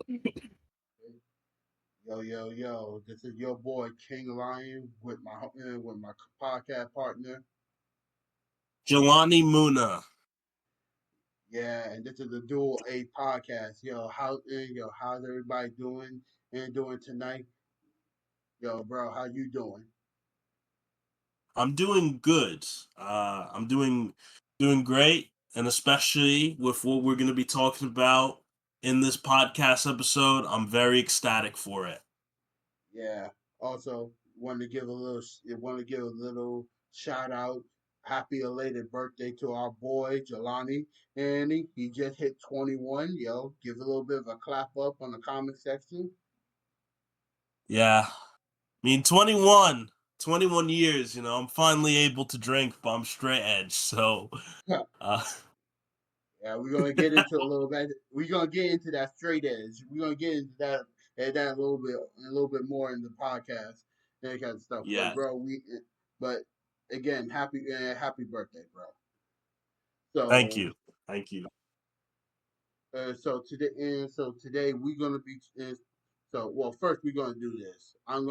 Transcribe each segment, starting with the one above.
Yo, yo, yo! This is your boy King Lion with my podcast partner. Jelani Muna. Yeah, and this is the Dual A podcast. How's everybody doing tonight? Yo, bro, how you doing? I'm doing good. I'm doing great, and especially with what we're going to be talking about in this podcast episode, I'm very ecstatic for it. Yeah. Also, want to give a little shout out, happy elated birthday to our boy Jelani, and he just hit 21. Yo, give a little bit of a clap up on the comment section. Yeah, I mean 21 years. I'm finally able to drink, but I'm straight edge. So, uh, Yeah, we're gonna get into a little bit. We're gonna get into that straight edge. We're gonna get into that a little bit more in the podcast, that kind of stuff. But yeah, bro, but again, happy birthday, bro. thank So you, thank you. so today we're gonna be well, first we're gonna do this. I'm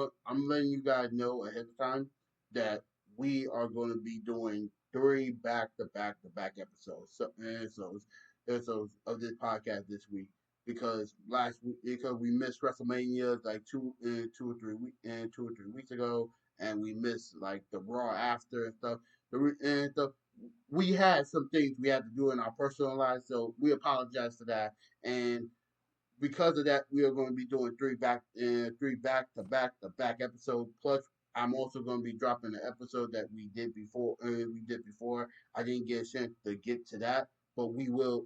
letting you guys know ahead of time that we are gonna be doing three back to back episodes. Episodes of this podcast this week because last week because we missed WrestleMania like 2 or 3 weeks ago, and we missed like the Raw after and stuff. And stuff we had some things we had to do in our personal lives, so we apologize for that. And because of that, we are going to be doing three back to back episodes. Plus, I'm also going to be dropping the episode that we did before. I didn't get a chance to get to that, but we will.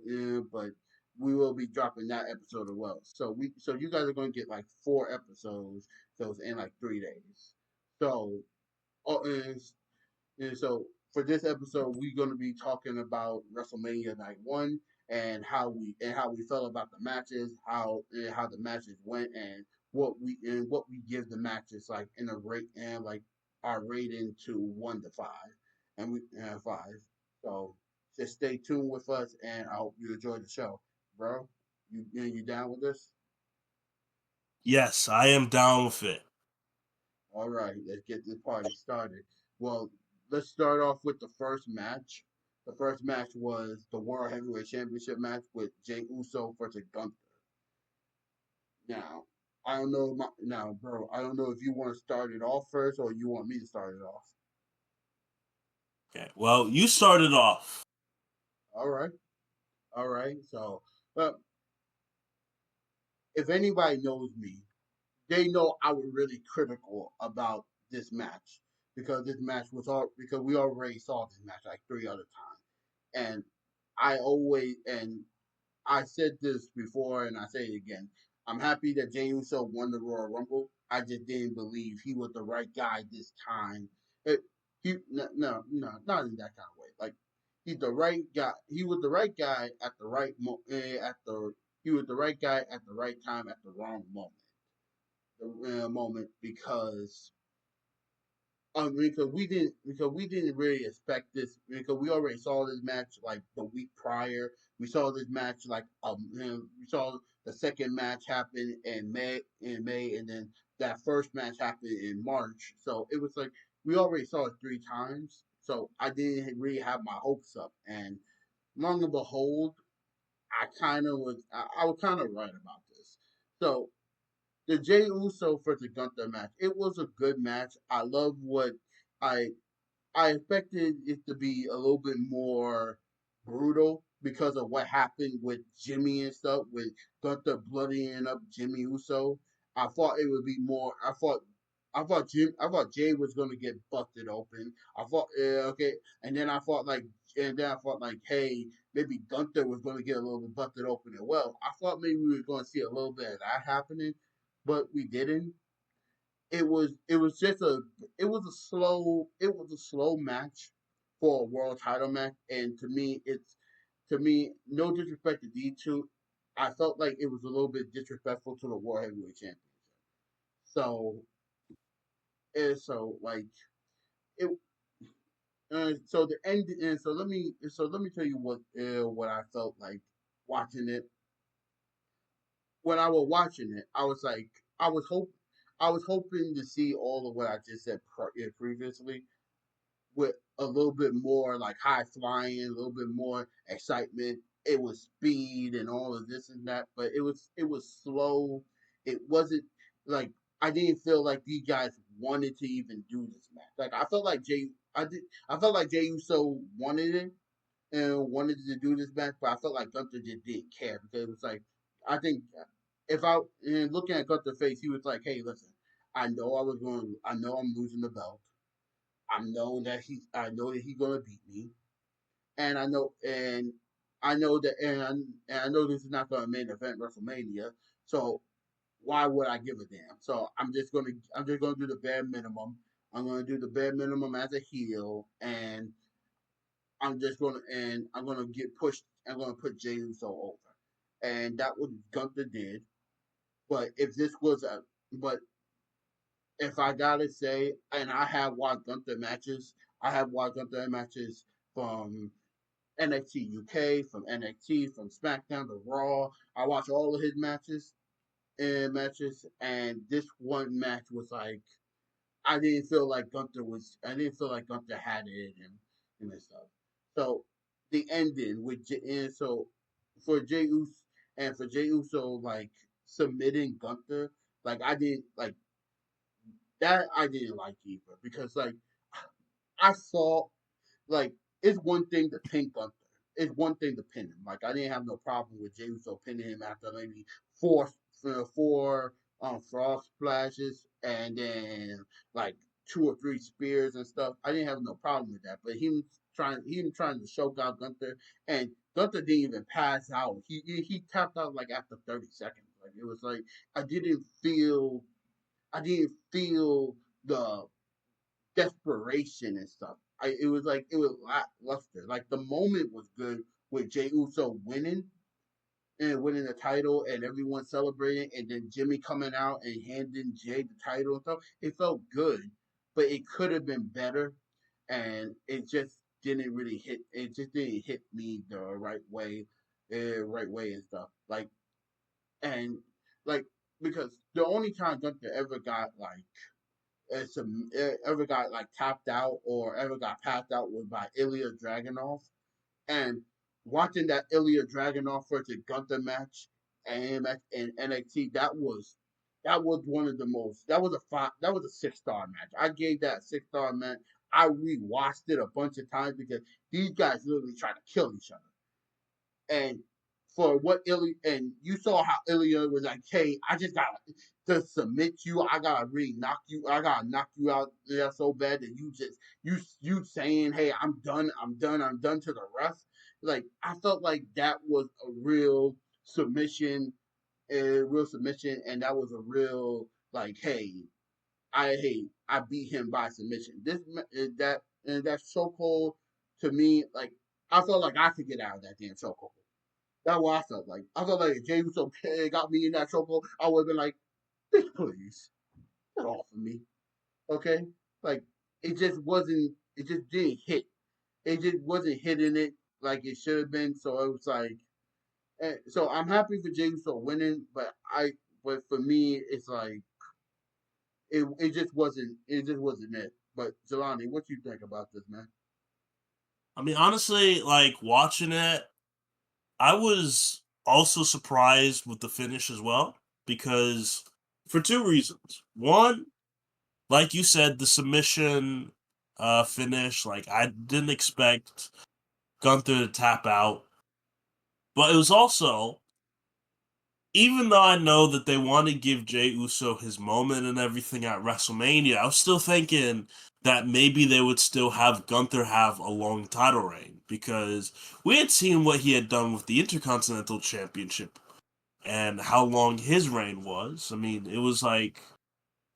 But we will be dropping that episode as well. So you guys are going to get like 4 episodes. So it's in like 3 days. So, oh, and so for this episode, we're going to be talking about WrestleMania Night One and how we felt about the matches, how the matches went, and what we give the matches like in a rate and like our rating to 1 to 5, and we 5. So just stay tuned with us, and I hope you enjoy the show, bro. You down with this? Yes, I am down with it. All right, let's get this party started. Well, let's start off with the first match. The first match was the World Heavyweight Championship match with Jay Uso versus Gunther. Now, bro. I don't know if you want to start it off first or you want me to start it off. Okay, well, you started off. All right, all right. So, uh, if anybody knows me, they know I was really critical about this match because we already saw this match like 3 other times, and I said this before and I say it again. I'm happy that Jey Uso won the Royal Rumble. I just didn't believe he was the right guy this time. It, not in that kind of way. Like he's the right guy. He was the right guy at the right he was the right guy at the right time at the wrong moment. The moment because because we didn't really expect this because we already saw this match like the week prior. We saw this match we saw the second match happen in May, and then that first match happened in March. So it was like we already saw it 3 times. So I didn't really have my hopes up, and long and behold, I was kind of right about this. So the Jey Uso versus Gunther match. It was a good match. I love what I I expected it to be a little bit more brutal because of what happened with Jimmy and stuff, with Gunther bloodying up Jimmy Uso. I thought it would be more. I thought Jay was gonna get busted open. I thought, okay, and then I thought like, hey, maybe Gunther was gonna get a little bit busted open as well. I thought maybe we were gonna see a little bit of that happening, but we didn't. It was a slow match for a world title match, and to me no disrespect to D2, I felt like it was a little bit disrespectful to the World Heavyweight Championship. So and so like it so the end and so let me tell you what I felt like watching it. when I was watching it, I was like, I was hope, I was hoping to see all of what I just said previously, with a little bit more like high flying, a little bit more excitement. It was speed and all of this and that, but it was slow. It wasn't like I didn't feel like these guys wanted to even do this match. Like I felt like Jey Uso wanted it and wanted to do this match, but I felt like Gunther just didn't care because it was like I think if I and looking at Gunther's face, he was like, "Hey, listen, I know I'm losing the belt. I know that he's gonna beat me, and I know that, and I know this is not gonna main event WrestleMania. So why would I give a damn? So I'm just gonna do the bare minimum. I'm gonna do the bare minimum as a heel, and I'm gonna get pushed. I'm gonna put Jey Uso over, and that what Gunther did. But if this was a but if I gotta say, and I have watched Gunther matches. I have watched Gunther matches from NXT UK, from NXT, from SmackDown to Raw. I watch all of his and this one match was like I didn't feel like Gunther had it in him and this stuff. So the ending and so for Jey Uso for Jey Uso like submitting Gunther, like I didn't like that. I didn't like either because like I saw like it's one thing to pin Gunther. It's one thing to pin him. Like I didn't have no problem with Jey Uso pinning him after maybe four four frog splashes and then like two or three spears and stuff. I didn't have no problem with that. But him trying to choke out Gunther, and Gunther didn't even pass out. He tapped out like after 30 seconds. Like it was like I didn't feel I didn't feel the desperation and stuff. It was like it was lackluster. Like the moment was good with Jey Uso winning and winning the title and everyone celebrating, and then Jimmy coming out and handing Jay the title and stuff. It felt good, but it could have been better, and it just didn't really hit. It just didn't hit me the right way and stuff. And like because the only time Gunther ever got like ever got like tapped out or ever got passed out was by Ilya Dragunov. And watching that Ilya Dragunov versus Gunther match and in NXT, that was one of the most that was a 6 star match. I gave that 6 star match. I rewatched it a bunch of times because these guys literally trying to kill each other. And for what Ilya and you saw how Ilya was like, hey, I just got to submit you. I gotta really knock you. I gotta knock you out there so bad that you saying, hey, I'm done to the rest. Like I felt like that was a real submission, and that was a real like, hey, I beat him by submission. That chokehold to me, like I felt like I could get out of that damn chokehold. That's what I felt like. I felt like if Jey Uso got me in that chokehold, I would have been like, bitch, please, get off of me. Okay? Like, it just wasn't, it just didn't hit. It just wasn't hitting it like it should have been. So it was like, so I'm happy for Jey Uso winning, but for me, it's like, it just wasn't it. But Jelani, what you think about this, man? I mean, honestly, like watching it, I was also surprised with the finish as well because for two reasons. One, like you said, the submission finish, like I didn't expect Gunther to tap out, but it was also even though I know that they want to give Jey Uso his moment and everything at WrestleMania, I was still thinking that maybe they would still have Gunther have a long title reign because we had seen what he had done with the Intercontinental Championship and how long his reign was. I mean, it was like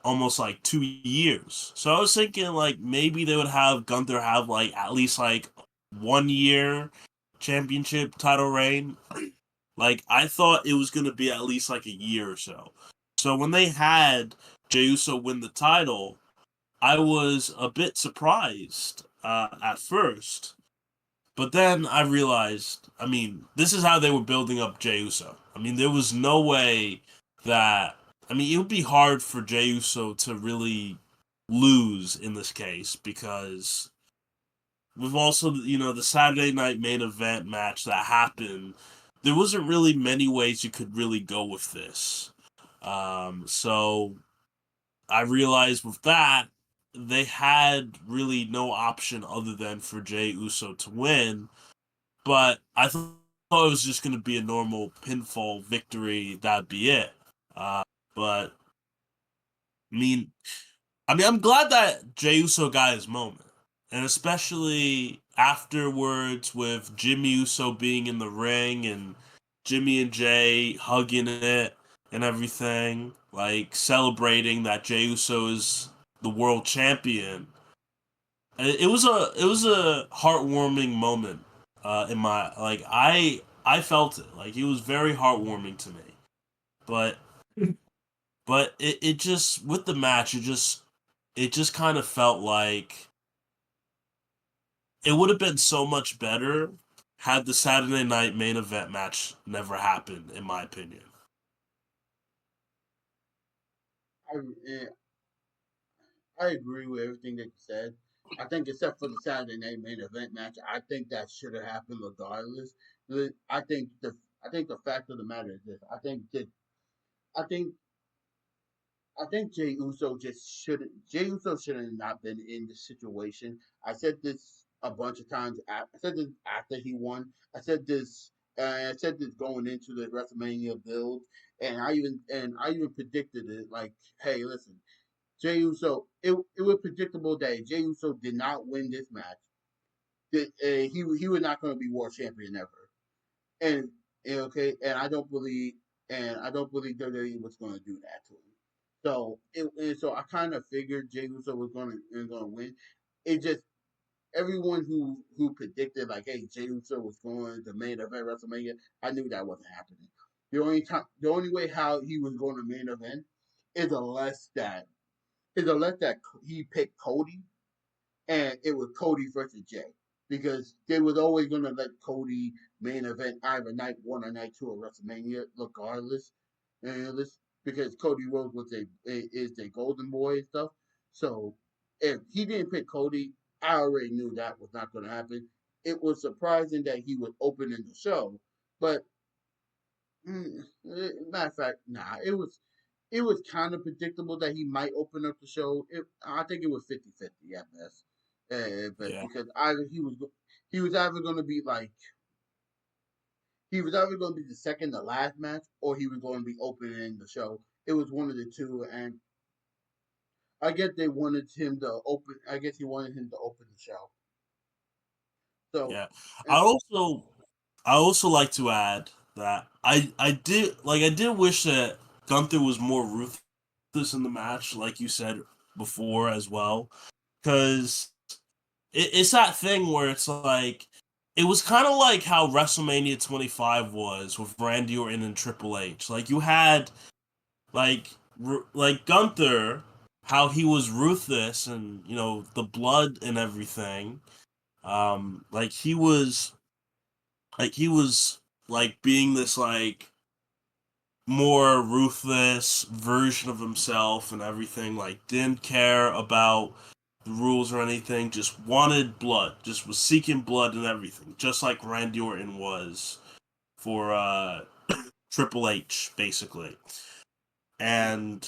almost like 2 years. So I was thinking like maybe they would have Gunther have like at least like 1 year championship title reign. Like I thought it was gonna be at least like a year or so. So when they had Jey Uso win the title, I was a bit surprised at first, but then I realized, I mean, this is how they were building up Jey Uso. I mean, there was no way that. I mean, it would be hard for Jey Uso to really lose in this case because we've also, the Saturday night main event match that happened. There wasn't really many ways you could really go with this. So I realized with that, they had really no option other than for Jey Uso to win. But I thought it was just going to be a normal pinfall victory. That'd be it. But I mean, I'm glad that Jey Uso got his moment, and especially afterwards with Jimmy Uso being in the ring and Jimmy and Jay hugging it and everything, like celebrating that Jey Uso is the world champion. It was a heartwarming moment. In my I felt it like it was very heartwarming to me. But it just with the match it just kind of felt like it would have been so much better had the Saturday night main event match never happened, in my opinion. I, eh, I agree with everything that you said. I think except for the Saturday night main event match, I think that should have happened regardless. I think the fact of the matter is this. I think I think Jey Uso should have not been in this situation. I said this a bunch of times. I said this after he won. I said this going into the WrestleMania build, and I even predicted it. Like, hey, listen, Jey Uso. It was predictable that Jey Uso did not win this match. He was not going to be world champion ever. And, okay, and I don't believe WWE was going to do that to him. So I kind of figured Jey Uso was going to win. It just everyone who predicted like, hey, Jey Uso was going to main event WrestleMania, I knew that wasn't happening. The only way how he was going to main event is unless that he picked Cody and it was Cody versus Jay because they was always gonna let Cody main event either night one or night two of WrestleMania, regardless, and this because Cody Rhodes is the Golden Boy and stuff. So if he didn't pick Cody, I already knew that was not going to happen. It was surprising that he was opening the show, but matter of fact, nah, it was kind of predictable that he might open up the show. I think it was 50-50 at best. But Yeah, because either he was either going to be like he was either going to be the second to last match or he was going to be opening the show. It was one of the two, and I guess they wanted him to open. I guess he wanted him to open the show. So, yeah. I and also I also like to add that I did wish that Gunther was more ruthless in the match, like you said before as well, because it's that thing where it's like it was kind of like how WrestleMania 25 was with Randy Orton and Triple H. Like you had like like Gunther, how he was ruthless and the blood and everything. Like he was like being this like more ruthless version of himself and everything. Like didn't care about the rules or anything. Just wanted blood. Just was seeking blood and everything. Just like Randy Orton was for Triple H, basically. And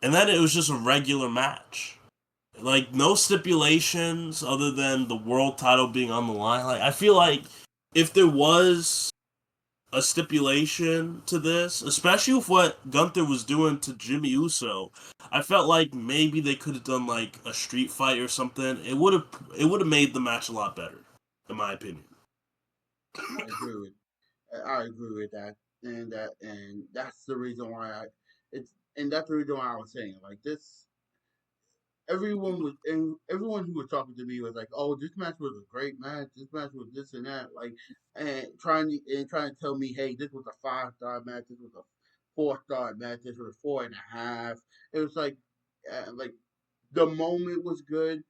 then it was just a regular match. Like no stipulations other than the world title being on the line. Like I feel like if there was a stipulation to this, especially with what Gunther was doing to Jimmy Uso, I felt like maybe they could have done like a street fight or something. It would have made the match a lot better, in my opinion. I agree with I agree with that, and that's the reason why I it's and that's the reason why I was saying like this everyone who was talking to me was like, "Oh, this match was a great match. This match was this and that." Like, and trying to tell me, "Hey, this was a 5-star match. This was a 4-star match. This was a 4.5." It was like the moment was good,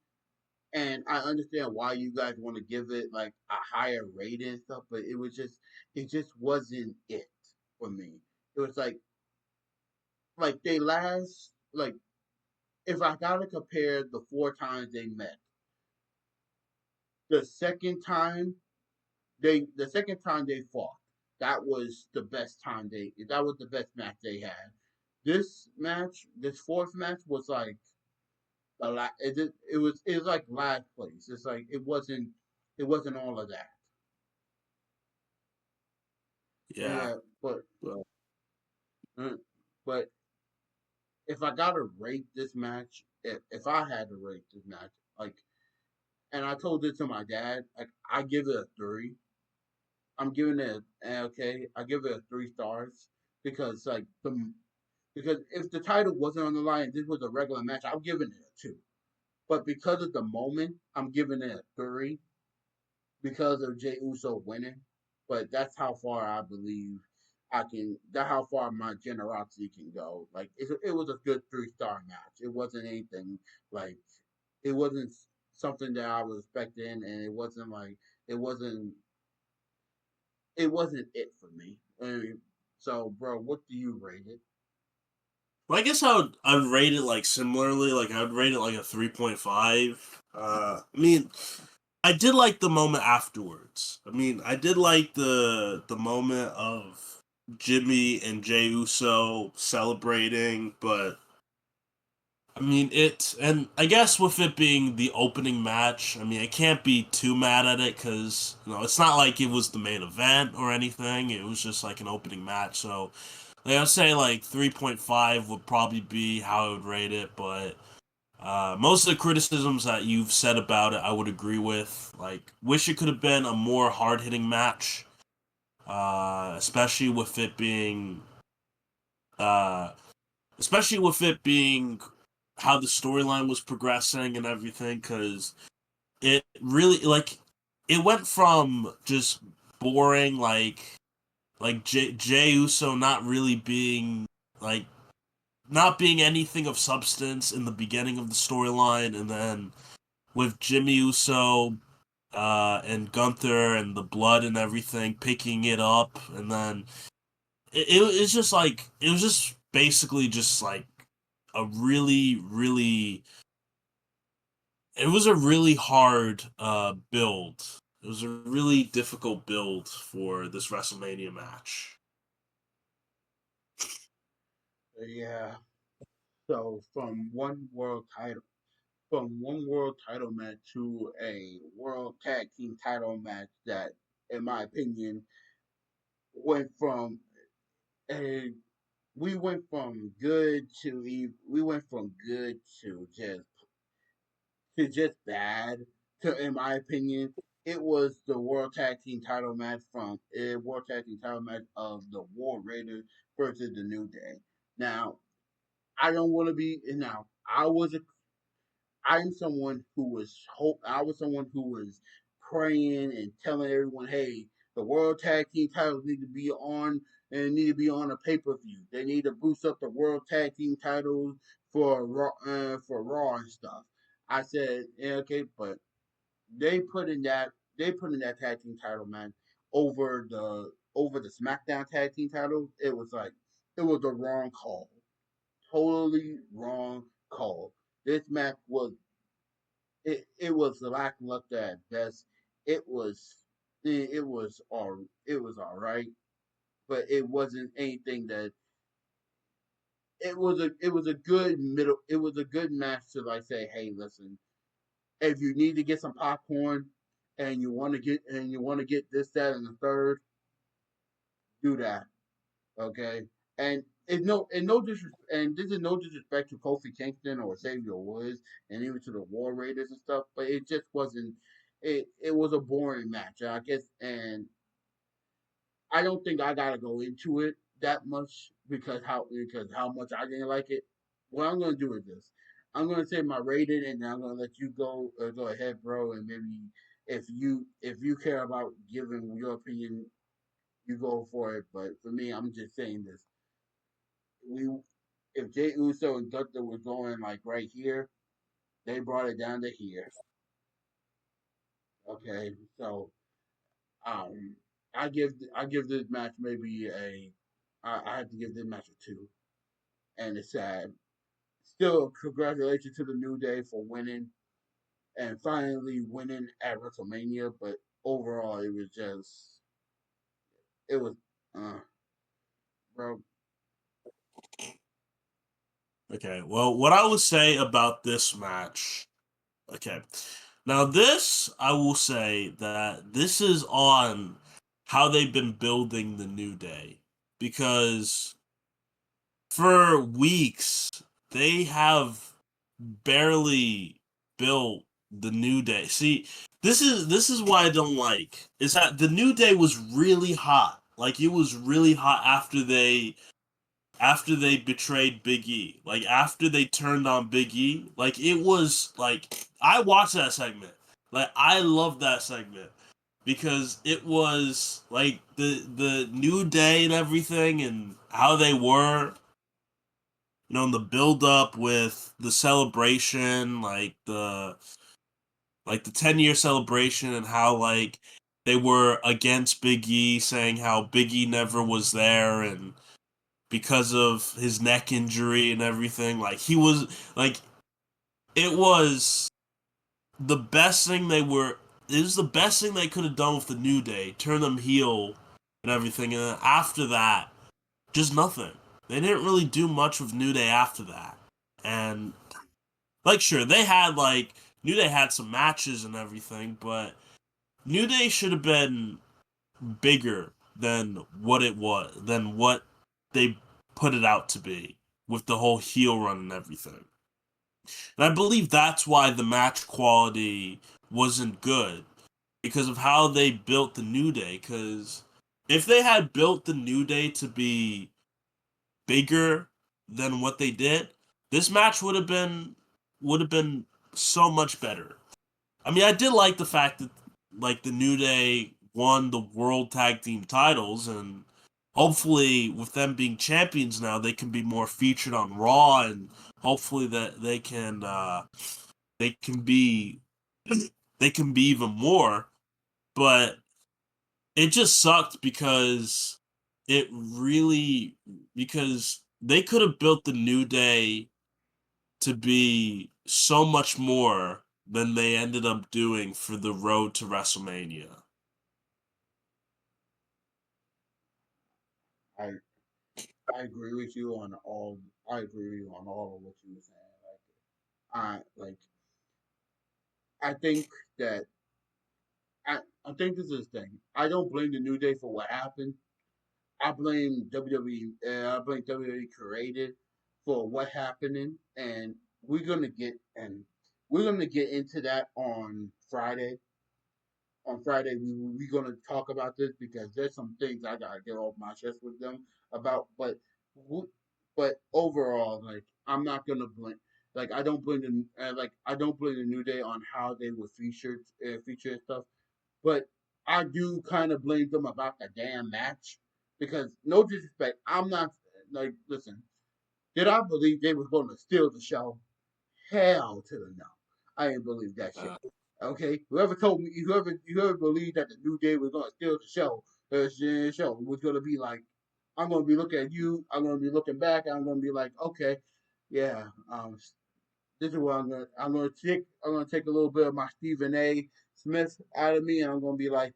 And I understand why you guys want to give it like a higher rating and stuff, but it just wasn't it for me. It was like they last like if I gotta compare the 4 times they met, the second time the second time they fought, that was the best match they had. This fourth match was like it was like last place. It's like it wasn't all of that. Yeah. Yeah, but Well, uh, but if I gotta rate this match, if I had to rate this match, like, and I told it to my dad, like I give it a 3. I'm giving it okay. I give it a 3 stars because because if the title wasn't on the line and this was a regular match, I'm giving it a 2. But because of the moment, I'm giving it a 3 because of Jey Uso winning. But that's how far I believe I can. That's how far my generosity can go. Like it was a good 3 star match. It wasn't anything like it wasn't something that I was expecting, and it wasn't it wasn't it for me. So, bro, what do you rate it? I guess I would rate it like similarly. Like I would rate it like a 3.5. I mean, I did like the moment afterwards. I mean, I did like the moment of Jimmy and Jey Uso celebrating, but I mean it, and I guess with it being the opening match, I mean I can't be too mad at it because it's not like it was the main event or anything. It was just like an opening match, so like, I'd say like 3.5 would probably be how I would rate it, but most of the criticisms that you've said about it, I would agree with. Like, wish it could have been a more hard hitting match, especially with it being, uh, especially with it being how the storyline was progressing and everything. Because it really it went from just boring like Jey Uso not really being like not being anything of substance in the beginning of the storyline, and then with Jimmy Uso and Gunther and the blood and everything picking it up, and then it's just like it was just basically just like a really it was a really hard build. It was a really difficult build for this WrestleMania match. Yeah. So from one world title match to a world tag team title match that, in my opinion, went from a we went from good to just bad to, in my opinion, it was the world tag team title match of the War Raiders versus the New Day. Now I don't want to be now. I'm someone who was hope. I was someone who was praying and telling everyone, "Hey, the World Tag Team titles need to be on and need to be on a pay per view. They need to boost up the World Tag Team titles for Raw and stuff." I said, yeah, "Okay," but they put in that they put in that tag team title man over the SmackDown tag team title. It was the wrong call, totally wrong call. This match was it was lackluster at best. It was it was all right, but it wasn't anything that it was a good middle. It was a good match to like say, hey, listen, if you need to get some popcorn and you want to get this, that, and the third, do that, okay? And it's no disrespect, and this is no disrespect to Kofi Kingston or Xavier Woods and even to the War Raiders and stuff, but it just wasn't. It was a boring match, I guess, and I don't think I gotta go into it that much because how much I didn't like it. What I'm gonna do is this: I'm gonna say my rating, and then I'm gonna let you go ahead, bro, and maybe if you care about giving your opinion, you go for it. But for me, I'm just saying this: we if Jey Uso and Gunther were going like right here, they brought it down to here. Okay, so um, I give this match maybe I have to give this match a two, and it's sad. Still, congratulations to the New Day for winning and finally winning at WrestleMania. But overall, it was uh, bro. Okay, well, what I would say about this match, okay. Now, this, I will say that this is on how they've been building the New Day. Because for weeks, they have barely built the New Day. See, this is what I don't like. Is that the New Day was really hot. Like, it was really hot after they betrayed Big E, like after they turned on Big E, like it was like I watched that segment. Like I loved that segment because it was like the New Day and everything and how they were, in the build up with the celebration, like the 10-year celebration and how like they were against Big E, saying how Big E never was there and because of his neck injury and everything. Like he was like it was the best thing they were. It was the best thing they could have done with the New Day, turn them heel and everything. And then after that, just nothing. They didn't really do much with New Day after that. And like, sure, they had like New Day had some matches and everything, but New Day should have been bigger than what they put it out to be with the whole heel run and everything. And I believe that's why the match quality wasn't good because of how they built the New Day. Because if they had built the New Day to be bigger than what they did, this match would have been so much better. I mean, I did like the fact that like the New Day won the World Tag Team titles, and hopefully, with them being champions now, they can be more featured on Raw, and hopefully that they can be they can be even more. But it just sucked because they could have built the New Day to be so much more than they ended up doing for the road to WrestleMania. I I agree with you on all. I agree with you on all of what you were saying. I think that I think this is the thing. I don't blame the New Day for what happened. I blame WWE. I blame WWE created for what happening, and we're gonna get and we're gonna get into that on Friday. On Friday, we're gonna talk about this because there's some things I gotta get off my chest with them about. But overall, like I'm not gonna blame. Like I don't blame I don't blame the New Day on how they were featured stuff. But I do kind of blame them about the damn match because no disrespect, I'm not like listen. Did I believe they was going to steal the show? Hell to the no. I didn't believe that shit. Uh, Okay, whoever told me, whoever believed that the New Day was going to steal the show was going to be like, I'm going to be looking at you, I'm going to be looking back, and I'm going to be like, okay, yeah, this is what I'm going to take a little bit of my Stephen A. Smith out of me, and I'm going to be like,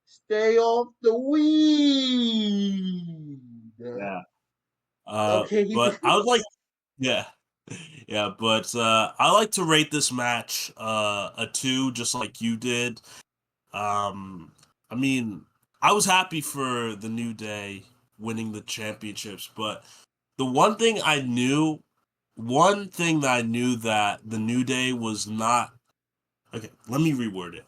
stay off the weed. yeah. Okay. But I would like, yeah, yeah. But I like to rate this match a two, just like you did. Um, I mean, I was happy for the New Day winning the championships, but the one thing that I knew that the New Day was not. Okay, let me reword it.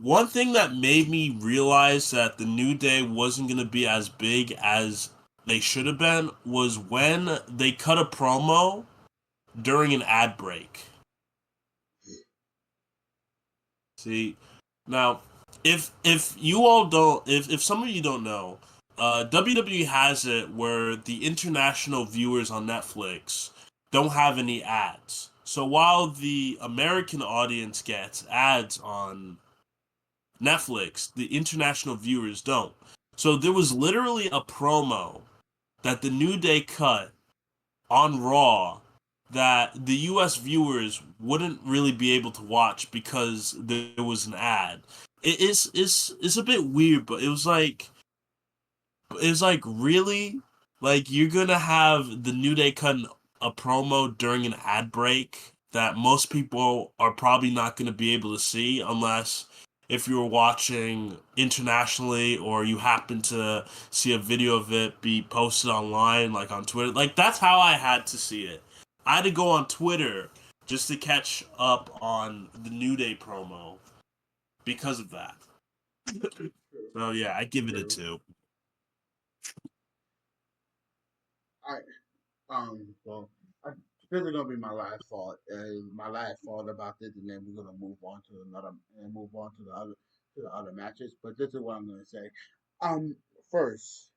One thing that made me realize that the New Day wasn't going to be as big as they should have been was when they cut a promo during an ad break. See, now if you all don't, if some of you don't know, WWE has it where the international viewers on Netflix don't have any ads. So while the American audience gets ads on Netflix, the international viewers don't. So there was literally a promo that the New Day cut on Raw that the US viewers wouldn't really be able to watch because there was an ad. It's a bit weird, but it was like really like you're gonna have the New Day cut a promo during an ad break that most people are probably not gonna be able to see unless if you're watching internationally or you happen to see a video of it be posted online like on Twitter. Like that's how I had to see it. I had to go on Twitter just to catch up on the New Day promo because of that. True, So yeah, I give it a true. 2. I well, I, this is gonna be my last thought. My last thought about this, and then we're gonna move on to another and move on to the other matches. But this is what I'm gonna say. Um, first,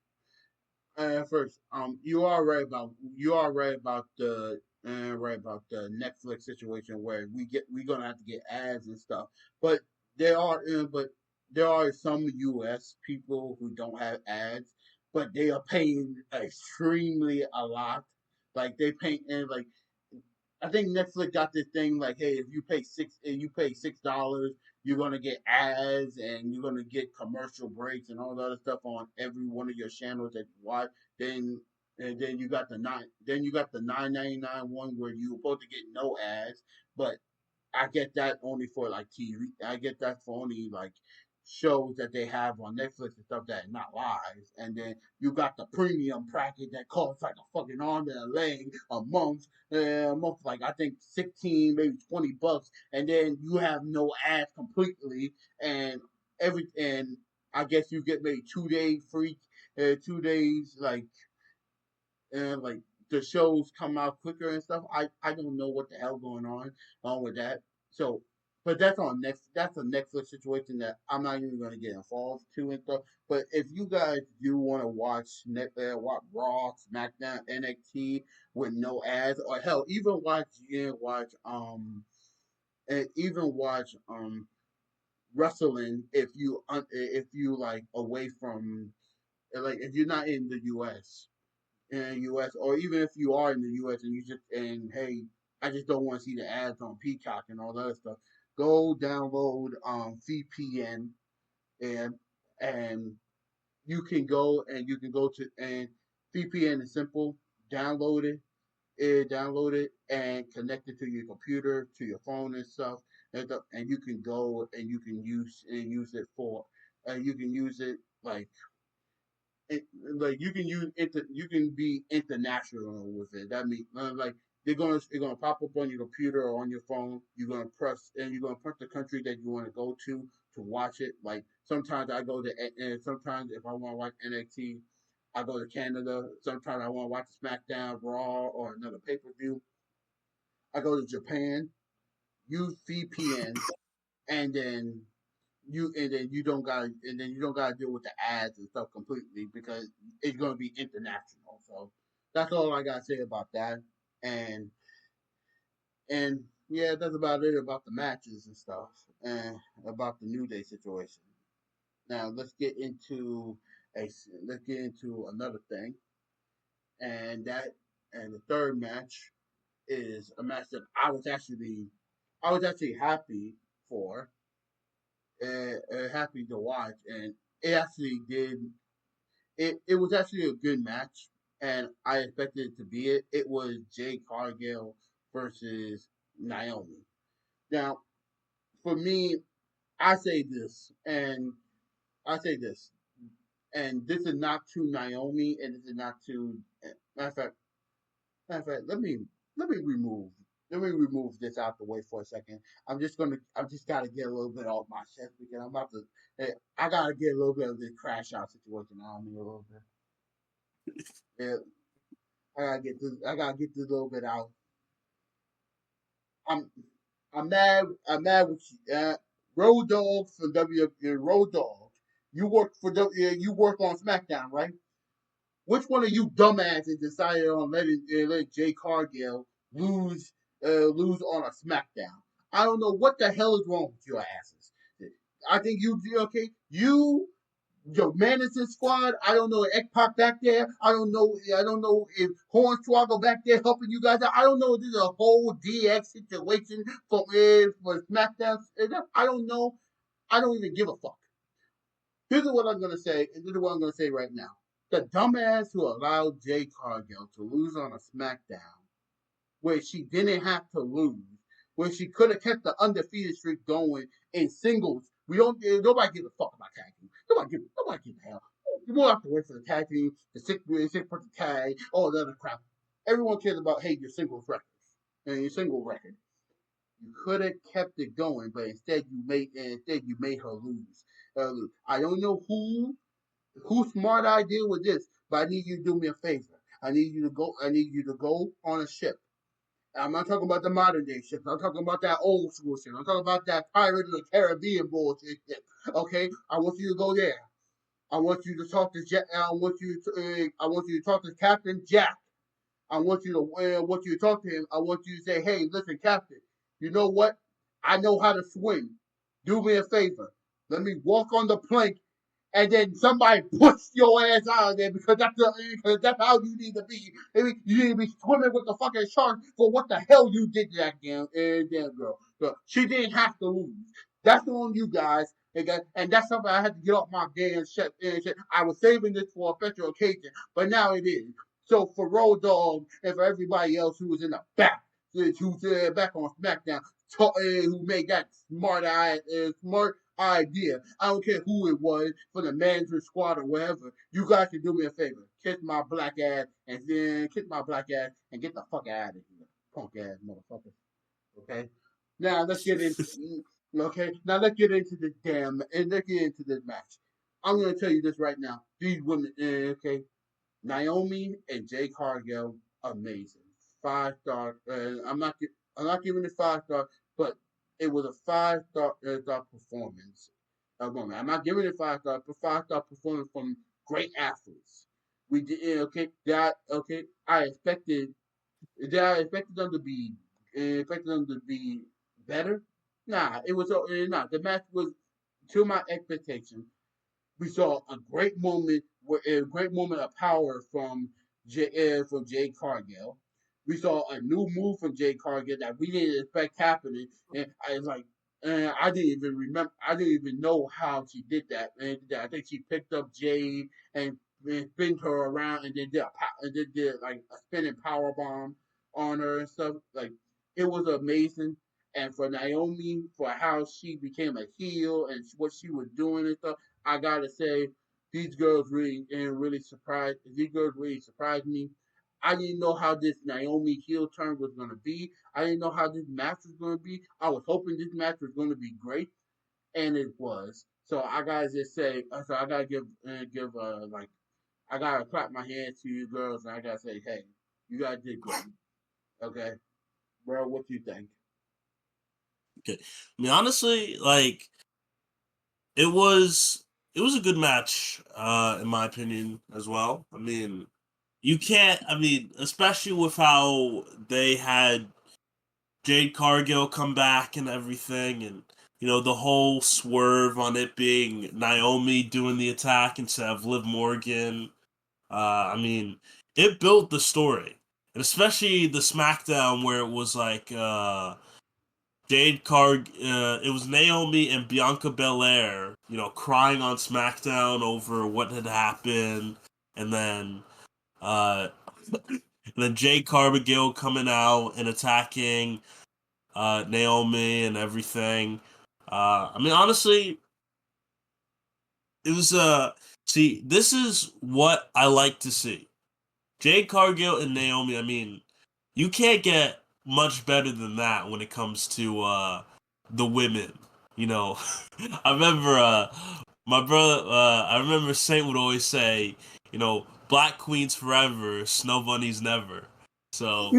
you are right about the right about the Netflix situation where we're gonna have to get ads and stuff. But but there are some U.S. people who don't have ads, but they are paying extremely a lot. Like they pay and like I think Netflix got this thing like, hey, if you pay $6, you're gonna get ads and you're gonna get commercial breaks and all the other stuff on every one of your channels that you watch. Then then you got the 9.99 one where you're supposed to get no ads, but I get that only for like TV. I get that for only like shows that they have on Netflix and stuff that are not live. And then you got the premium package that costs like a fucking arm and a leg a month like I think 16, maybe $20, and then you have no ads completely, and and I guess you get maybe 2 days free, 2 days and like the shows come out quicker and stuff. I don't know what the hell going on with that. So, but that's a Netflix situation that I'm not even going to get involved to and stuff. But if you guys do want to watch Raw, SmackDown, NXT with no ads, or hell, even watch wrestling if you like away from like if you're not in the U.S. U.S. or even if you are in the U.S. and you just and hey, I just don't want to see the ads on Peacock and all that other stuff. Go download VPN and and you can go to and VPN is simple. Download it, download it and connect it to your computer, to your phone and stuff, and you can go and use it for you can use it like you can be international with it. That means like they're gonna pop up on your computer or on your phone. You're gonna press the country that you want to go to watch it. Like sometimes I go to and sometimes if I want to watch NXT, I go to Canada. Sometimes I want to watch SmackDown, Raw, or another pay per view. I go to Japan. Use VPN, and then you don't gotta deal with the ads and stuff completely because it's gonna be international. So that's all I gotta say about that. And and yeah, that's about it about the matches and stuff and about the New Day situation. Now a let's get into another thing, and the third match is a match that I was actually for happy to watch, and it actually did. It was actually a good match, and I expected it to be it. It was Jay Cargill versus Naomi. Now, for me, I say this, and I say this, and this is not to Naomi, and this is not to. Matter of fact, let me remove this out the way for a second. I just gotta get a little bit off my chest because I'm about to. I gotta get a little bit of this crash out situation on me a little bit. Yeah, I gotta get this a little bit out. I'm I'm mad with you. Road Dog for Road Dog. You work on SmackDown, right? Which one of you dumbasses decided on let Jay Cargill lose lose on a SmackDown. I don't know what the hell is wrong with your asses. I think you okay. Your management squad. I don't know if X-Pac back there. I don't know. I don't know if Hornswoggle back there helping you guys out. I don't know if this is a whole DX situation for SmackDown. I don't know. I don't even give a fuck. Here's what I'm gonna say, and this is what I'm gonna say right now. The dumbass who allowed Jade Cargill to lose on a SmackDown where she didn't have to lose, where she could have kept the undefeated streak going in singles. We don't. Nobody gives a fuck about tag team. Nobody gives a hell. You won't have to wait for the tag team, the six person tag, all that other crap. Everyone cares about your singles records and your single record. You could have kept it going, but instead you made her lose. I don't know whose smart idea was this, but I need you to do me a favor. I need you to go. I need you to go on a ship. I'm not talking about the modern day shit. I'm talking about that old school shit. I'm talking about that Pirate of the Caribbean bullshit shit. Okay, I want you to go there. I want you to talk to Jack. I want you to talk to Captain Jack. I want you to talk to him. I want you to say, "Hey, listen, Captain. You know what? I know how to swim. Do me a favor. Let me walk on the plank and then somebody push your ass out of there because that's how you need to be. I mean, you need to be swimming with the fucking shark for what the hell you did to that damn girl. So she didn't have to lose. That's on you guys. Okay? And that's something I had to get off my damn shit. I was saving this for a special occasion, but now it is. So for Road Dogg and for everybody else who was in the back, who's back on SmackDown, who made that smart idea. I don't care who it was for the management squad or whatever. You guys can do me a favor. Kiss my black ass and then kiss my black ass and get the fuck out of here. Punk ass motherfucker. Okay? Now let's get into this and let's get into this match. I'm gonna tell you this right now. These women, okay, Naomi and Jay Cargill, amazing. 5 star. I'm not giving it 5 star, but it was a 5 star performance. Woman. I'm not giving it 5 star, but 5 star performance from great athletes. We did okay. That okay. I expected them to be better. Nah, it was nah. The match was to my expectations. We saw a great moment of power from Jay Cargill. We saw a new move from Jay Cargill that we didn't expect happening, and I was like, I didn't even remember. I didn't even know how she did that. And I think she picked up Jade and spin her around, and then did like a spinning power bomb on her and stuff. Like it was amazing. And for Naomi, for how she became a heel and what she was doing and stuff, I gotta say, these girls really surprised me. I didn't know how this Naomi heel turn was gonna be. I didn't know how this match was gonna be. I was hoping this match was gonna be great, and it was. So I gotta just say, so I gotta give like I gotta clap my hands to you girls, and I gotta say, hey, you guys did great. Okay, bro, what do you think? Okay. I mean, honestly, like it was it was a good match, in my opinion, as well. I mean, you can't. I mean, especially with how they had Jade Cargill come back and everything, and the whole swerve on it being Naomi doing the attack instead of Liv Morgan. I mean, it built the story, and especially the SmackDown where it was like it was Naomi and Bianca Belair, crying on SmackDown over what had happened, and then uh, and then Jade Cargill coming out and attacking Naomi and everything. I mean, honestly, it was see, this is what I like to see. Jade Cargill and Naomi. I mean, you can't get much better than that when it comes to the women. You know, I remember my brother. I remember Saint would always say, "Black queens forever, snow bunnies never." So,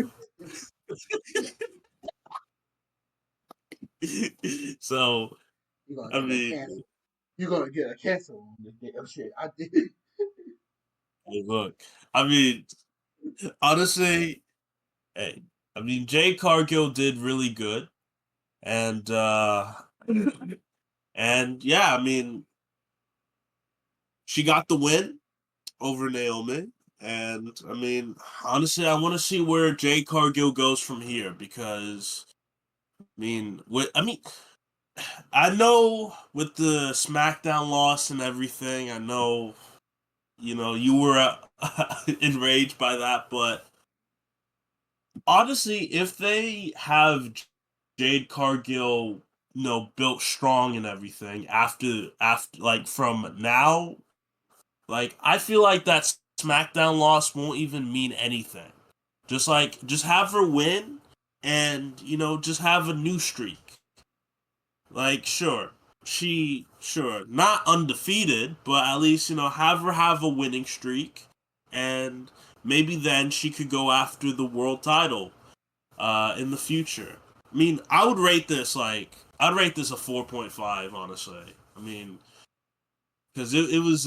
so You're gonna I get a mean, cancel. You're gonna get a cancel on this damn shit. I did. hey, look. I mean, honestly, hey. I mean, Jade Cargill did really good, and yeah, I mean, she got the win over Naomi. And I mean, honestly, I want to see where Jade Cargill goes from here because I know with the SmackDown loss and everything, I know you were enraged by that, but honestly, if they have Jade Cargill, built strong and everything after like from now, like I feel like that SmackDown loss won't even mean anything. Just have her win and just have a new streak. Like sure, not undefeated, but at least have her have a winning streak, and maybe then she could go after the world title in the future. I mean, I'd rate this a 4.5 honestly. I mean, because it was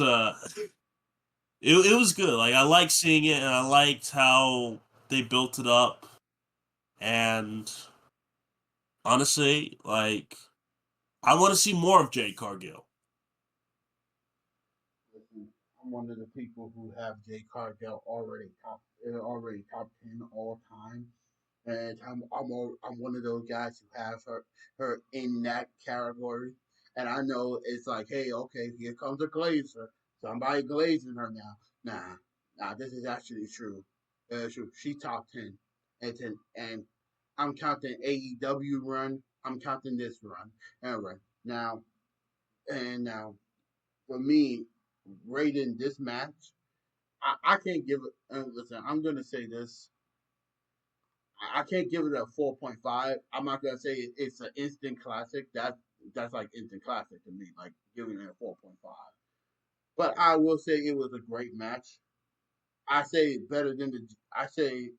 good. Like I liked seeing it, and I liked how they built it up, and honestly, like I want to see more of Jade Cargill. Listen, I'm one of the people who have Jay Cargill already top 10 all time, and I'm one of those guys who have her in that category, and I know it's like, hey, okay, here comes a glazer, somebody glazing her now. Nah, this is actually true. True. She top 10, and I'm counting AEW run. I'm counting this run. Anyway, now now for me, rating this match, I can't give it. Listen, I'm gonna say this. I can't give it a 4.5. I'm not gonna say it's an instant classic. That's like instant classic to me. Like giving it a 4.5. But I will say it was a great match. I say better than the. I say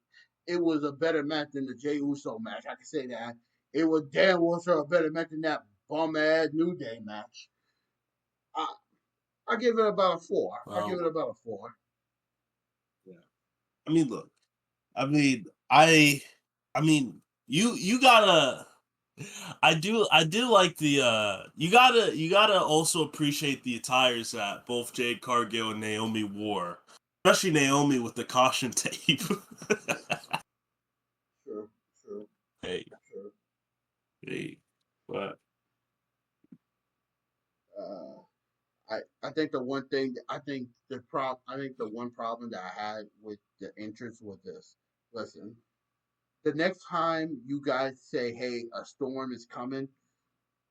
it was a better match than the Jey Uso match. I can say that it was damn well sure a better match than that bum ass New Day match. I I give it about a 4. I give Well, it about a 4. yeah. I mean, look. I mean, I mean, you gotta. I do like the you gotta also appreciate the attires that both Jade Cargill and Naomi wore, especially Naomi with the caution tape. Sure, sure, Hey, sure. hey, what? Uh, I think the one thing I think the one problem that I had with the entrance was this. Listen, the next time you guys say, "Hey, a storm is coming,"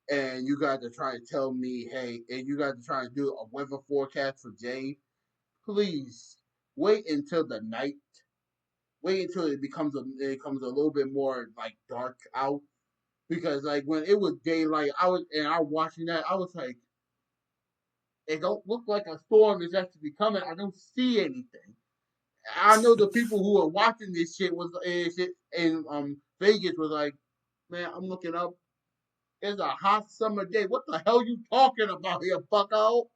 and you guys are trying to tell me, "Hey," and you guys are trying to do a weather forecast for Jade, please wait until the night. Wait until it becomes a little bit more like dark out because like when it was daylight, I was watching that. I was like, it don't look like a storm is actually coming. I don't see anything. I know the people who are watching this shit was in Vegas was like, man, I'm looking up. It's a hot summer day. What the hell you talking about here, bucko?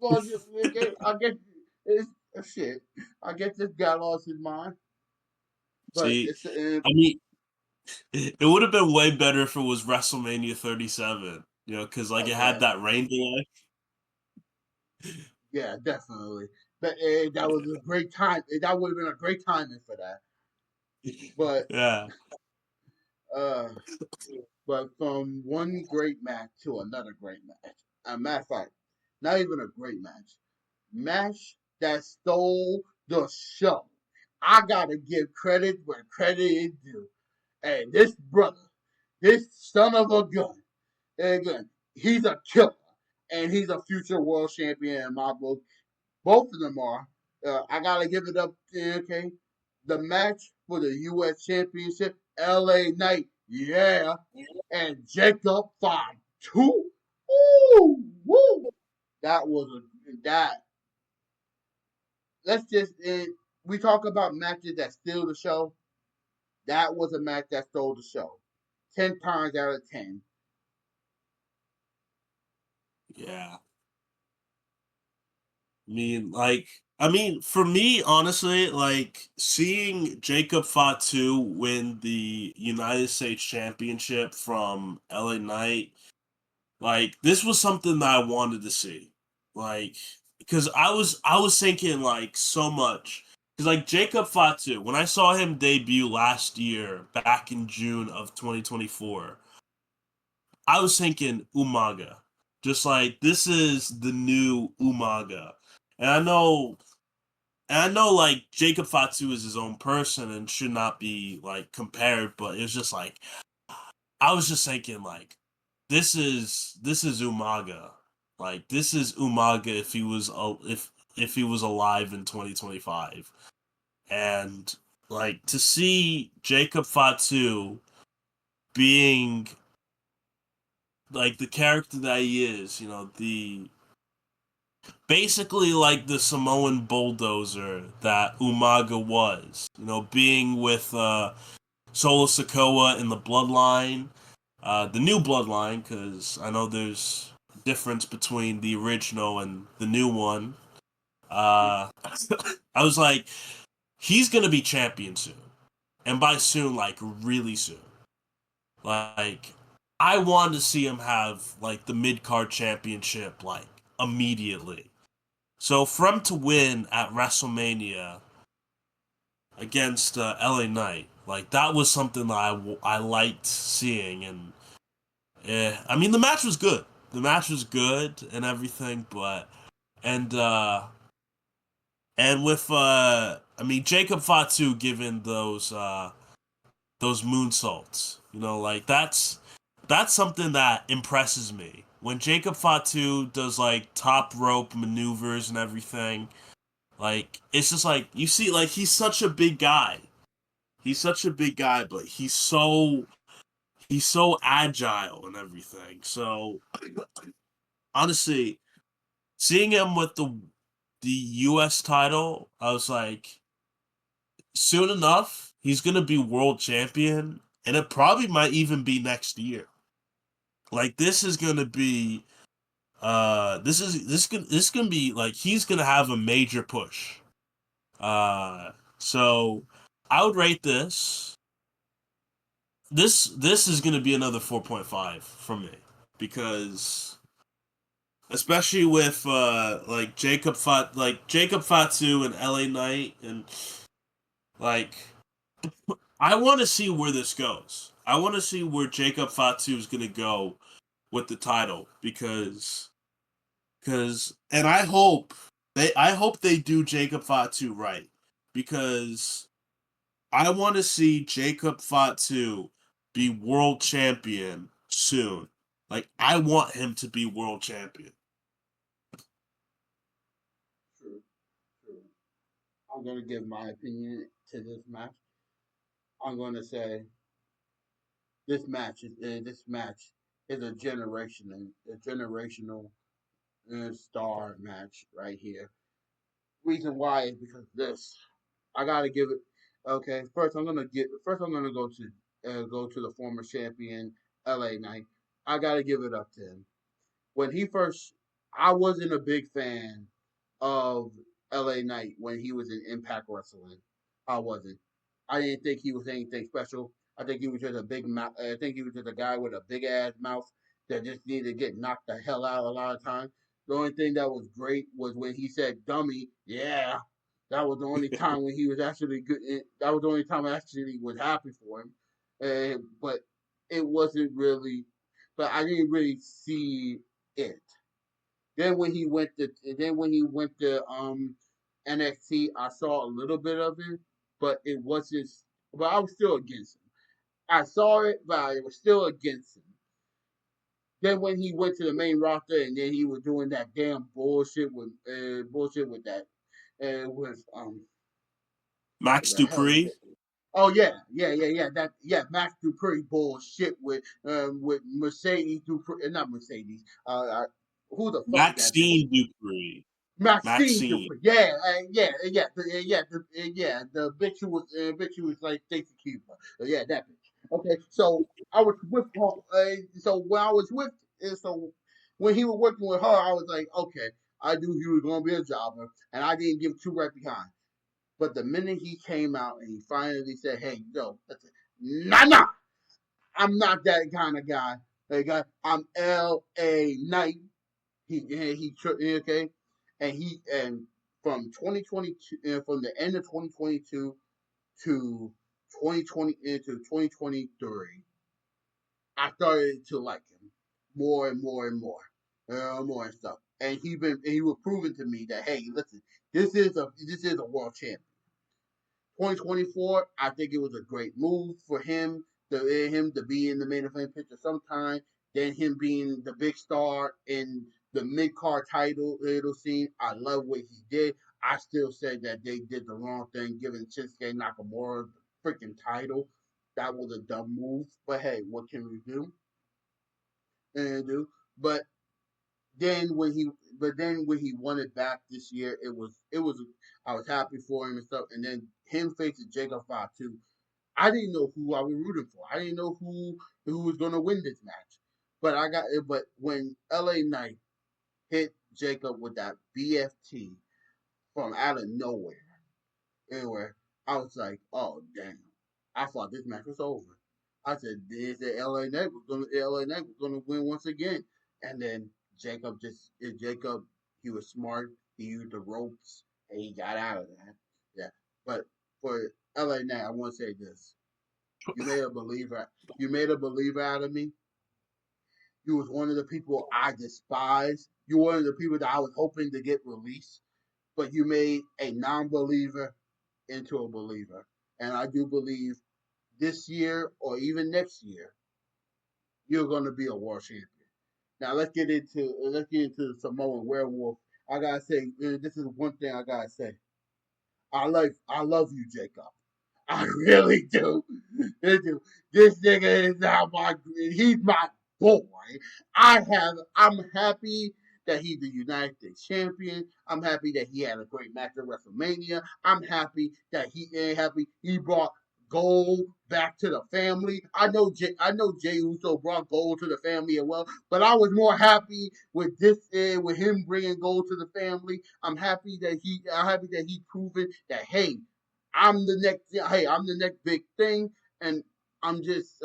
Well, I guess it's shit. I guess this guy lost his mind. But See, it's I mean, it would have been way better if it was WrestleMania 37. Because like oh it had yeah, that rain delay. yeah, definitely. But that was a great time. That would have been a great timing for that. But Yeah, uh, but from one great match to another great match. A matter of fact, not even a great match that stole the show. I gotta give credit where credit is due. And this brother, this son of a gun, again, he's a killer, and he's a future world champion in my book. Both of them are. I gotta give it up. Okay, the match for the U.S. Championship, L.A. Knight, yeah, and Jacob Fatu. Ooh, woo! That was that. Let's just we talk about matches that steal the show. That was a match that stole the show. 10 times out of 10. yeah. For me, honestly, like seeing Jacob Fatu win the United States Championship from LA Knight, like this was something that I wanted to see. Like, because I was thinking like so much. Because like Jacob Fatu, when I saw him debut last year, back in June of 2024, I was thinking Umaga. Just like this is the new Umaga. And I know like Jacob Fatu is his own person and should not be like compared, but it was just like I was just thinking like this is Umaga. Like this is Umaga if he was if he was alive in 2025. And like to see Jacob Fatu being like the character that he is, the basically like the Samoan bulldozer that Umaga was, being with Solo Sokoa in the Bloodline, the new Bloodline, because I know there's a difference between the original and the new one. I was like, he's gonna be champion soon, and by soon, like really soon. Like, I want to see him have like the mid card championship like immediately. So for him to win at WrestleMania against LA Knight, like that was something that I liked seeing, and I mean the match was good. The match was good and everything, but and uh and with I mean Jacob Fatu giving those moonsaults, like that's something that impresses me. When Jacob Fatu does like top rope maneuvers and everything, like it's just like you see, like he's such a big guy. He's such a big guy, but he's so agile and everything. So honestly, seeing him with the US title, I was like, soon enough, he's gonna be world champion, and it probably might even be next year. Like this is gonna be this is gonna be like he's gonna have a major push. So I would rate this is gonna be another 4.5 from me, because especially with Jacob Fatu and LA Knight, and like I want to see where this goes. I want to see where Jacob Fatu is gonna go with the title, because and I hope they do Jacob Fatu right, because I want to see Jacob Fatu be world champion soon. Like I want him to be world champion. True, true. I'm gonna give my opinion to this match. I'm gonna say this match is a generational star match right here. Reason why is because this. I gotta give it. Okay, First, I'm gonna go to the former champion LA Knight. I gotta give it up to him. When he first, I wasn't a big fan of LA Knight when he was in Impact Wrestling. I wasn't. I didn't think he was anything special. I think he was just a big mouth. I think he was just a guy with a big ass mouth that just needed to get knocked the hell out a lot of times. The only thing that was great was when he said "dummy." Yeah, that was the only time when he was actually good. That was the only time I actually was happy for him. But it wasn't really. But I didn't really see it. Then when he went to NXT, I saw a little bit of it, but it wasn't. But I was still against him. I saw it, but I was still against him. Then when he went to the main roster, and then he was doing that damn bullshit with that, with what Max the hell is Dupree, it? Oh yeah. Max Dupree bullshit with Mercedes Dupree, not Mercedes. Who the fuck is that bitch? Maxine Dupree, Maxine Maxine. Dupree. The bitch who was like Stacy Keebler. Yeah, that bitch. Okay, so I was with her. So when he was working with her, I was like, okay, I knew he was going to be a jobber, and I didn't give two right behind. But the minute he came out and he finally said, "Hey, yo, listen, nah, I'm not that kind of guy. Like, I'm L.A. Knight." Okay, and from 2022, from the end of 2022 to 2020 into 2023, I started to like him more and more and more, more and stuff. And he was proving to me that, hey, listen, this is a world champion. 2024, I think it was a great move for him to be in the main event picture sometime. Then him being the big star in the mid card title scene. I love what he did. I still say that they did the wrong thing giving Shinsuke Nakamura the freaking title. That was a dumb move. But hey, what can we do? And do. But then when he but then when he won it back this year, it was I was happy for him and stuff. And then him facing Jacob Fatu, I didn't know who I was rooting for. I didn't know who was going to win this match. But when LA Knight hit Jacob with that BFT from out of nowhere, anywhere, I was like, oh damn! I thought this match was over. I said, "This LA Knight was gonna win once again." And then Jacob, he was smart. He used the ropes and he got out of that. Yeah, but for LA Knight, I want to say this: you made a believer. You made a believer out of me. You was one of the people I despised. You were one of the people that I was hoping to get released, but you made a non-believer into a believer. And I do believe this year or even next year, you're going to be a world champion. Now let's get into the Samoan werewolf. I gotta say, this is one thing I gotta say. I love you, Jacob. I really do. This nigga is now he's my boy. I'm happy that he's the United States champion. I'm happy that he had a great match at WrestleMania. I'm happy that he brought gold back to the family. I know Jay Uso brought gold to the family as well, but I was more happy with with him bringing gold to the family. I'm happy that he proven that, I'm the next big thing, and I'm just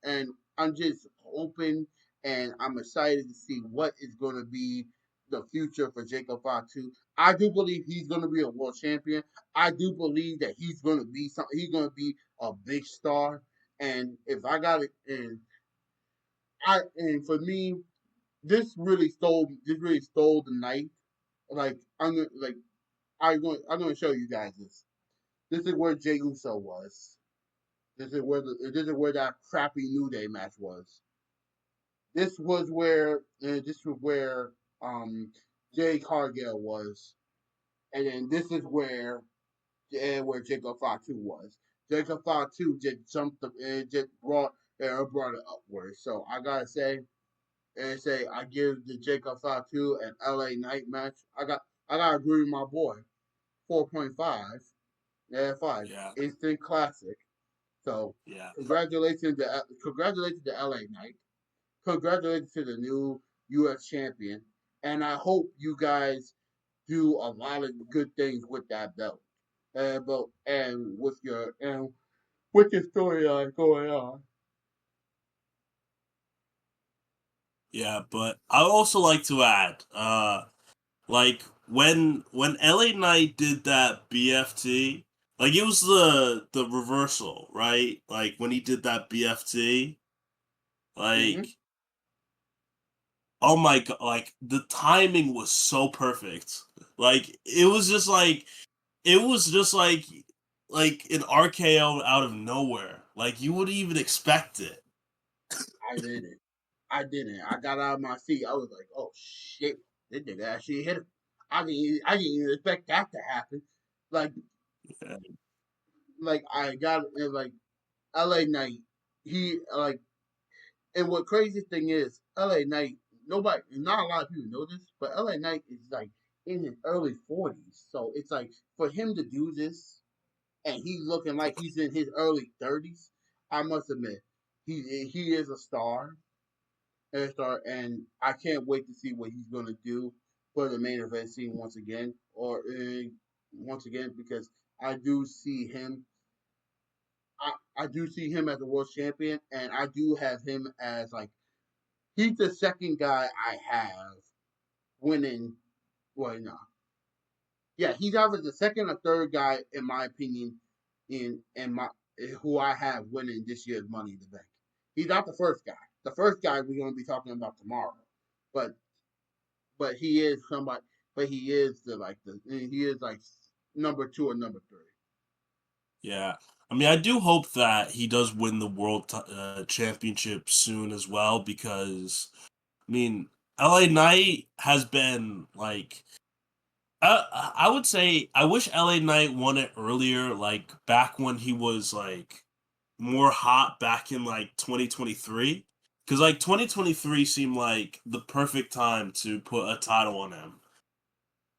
and I'm just hoping, and I'm excited to see what is going to be the future for Jacob Fatu. I do believe he's going to be a world champion. I do believe that he's going to be something. He's going to be a big star. And if I got it, and for me, this really stole the night. Like I'm gonna show you guys this. This is where Jey Uso was. This is where that crappy New Day match was. This was where Jay Cargill was, and then this is where Jacob Fatu was. Jacob Fatu just jumped up and just brought it upwards. So I gotta say I give the Jacob Fatu and LA Knight match. I gotta agree with my boy. 4.5. Yeah, 5. Yeah, Instant classic. So yeah, congratulations to LA Knight. Congratulations to the new US champion. And I hope you guys do a lot of good things with that belt. And with your storyline going on. yeah. But I would also like to add, like when LA Knight did that BFT, like it was the reversal, right? Like when he did that BFT, like Mm-hmm. oh my god, like the timing was so perfect. Like it was just like an RKO out of nowhere. Like you wouldn't even expect it. I didn't. I didn't. I got out of my seat. I was like, oh shit, this nigga actually hit him. I didn't even expect that to happen. Like Yeah. I got like LA Knight. He like And what crazy thing is, LA Knight, not a lot of people know this, but LA Knight is like in his early 40s. So it's like for him to do this and he's looking like he's in his early 30s, I must admit, he is a star. And I can't wait to see what he's gonna do. for the main event scene once again because I do see him. I do see him as a world champion, and I do have him as like he's the second guy I have winning. Well, no, yeah, he's either the second or third guy in my opinion in my who I have winning this year's Money in the Bank. He's not the first guy. The first guy we're going to be talking about tomorrow, but he is somebody. But he is like number two or number three. Yeah. I mean, I do hope that he does win the championship soon as well because, I mean, LA Knight has been like. I would say I wish LA Knight won it earlier, like back when he was like more hot back in like 2023. Because like 2023 seemed like the perfect time to put a title on him.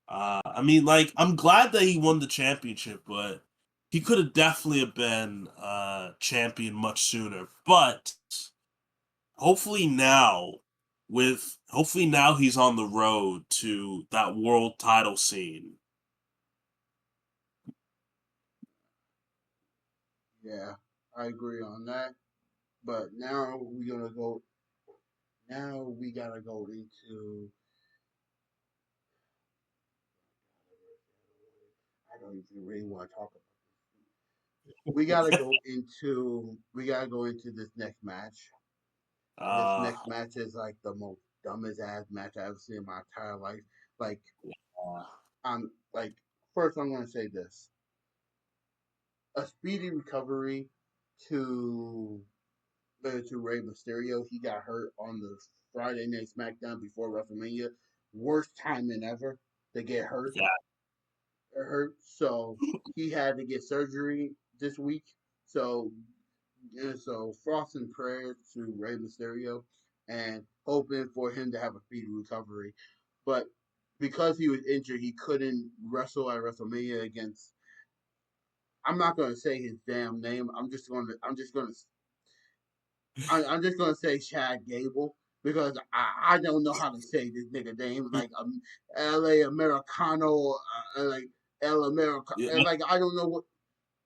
I mean, like I'm glad that he won the championship, but he could have definitely have been champion much sooner. But hopefully now, hopefully now he's on the road to that world title scene. Yeah, I agree on that. But now we're gonna go. Now we gotta go into. I don't even really want to talk about. We gotta go into this next match. And this uh, next match is like the most dumbest ass match I've ever seen in my entire life. Like I'm like first I'm gonna say this. A speedy recovery to to Rey Mysterio. He got hurt on the Friday Night SmackDown before WrestleMania. Worst timing ever to get hurt. yeah, Hurt. So he had to get surgery this week. So frost and prayers to Rey Mysterio and hoping for him to have a speedy recovery. But because he was injured, he couldn't wrestle at WrestleMania against. I'm not going to say his damn name. I'm just gonna say Chad Gable because I don't know how to say this nigga name like L.A. Americano like El America yeah. like I don't know what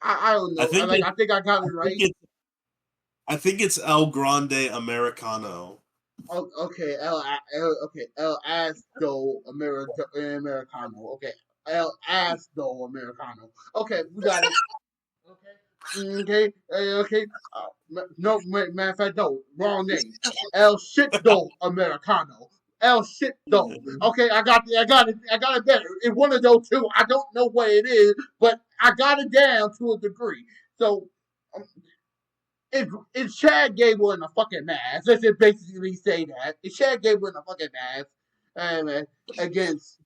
I don't I know think I think I got I it think right. it's I think it's El Grande Americano. Oh, okay, El Asdo Americano. Okay, El Asdo Americano. Okay, we got it. Okay, okay. No, matter of fact, no, wrong name. El Shitdo Americano. El Shitdo. Okay, I got it better. It's one of those two. I don't know what it is, but I got it down to a degree. So, um, it's Chad Gable in a fucking mask. Let's just basically say that it's Chad Gable in a fucking mask, and against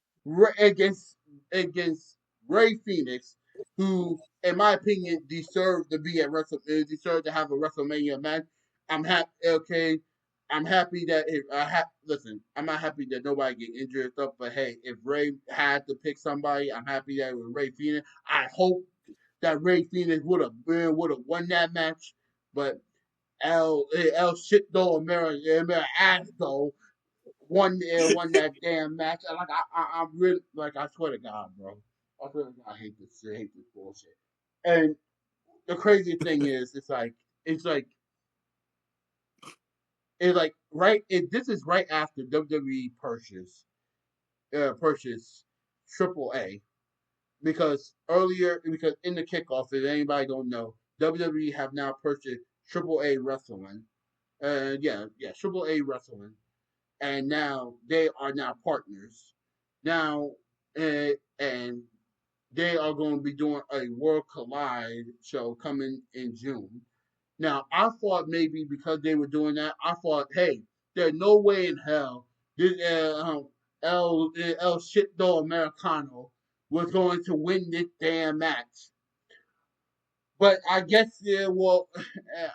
against against Ray Phoenix, who, in my opinion, deserved to be at deserved to have a WrestleMania match. I'm happy. Okay, I'm happy that listen. I'm not happy that nobody get injured and stuff. But hey, if Ray had to pick somebody, I'm happy that it was Ray Phoenix. I hope that Ray Phoenix would have won that match, but El shit though America ass though won that damn match. And like I'm really like I swear to God, bro. I swear to God, I hate this bullshit. And the crazy thing is, it's like this is right after WWE purchased Triple A because in the kickoff, if anybody don't know, WWE have now purchased Triple A Wrestling. Triple A Wrestling, and now they are now partners. Now, and they are going to be doing a World Collide show coming in June. Now, I thought maybe because they were doing that, I thought, hey, there's no way in hell this El Shitdo Americano was going to win this damn match. But I guess,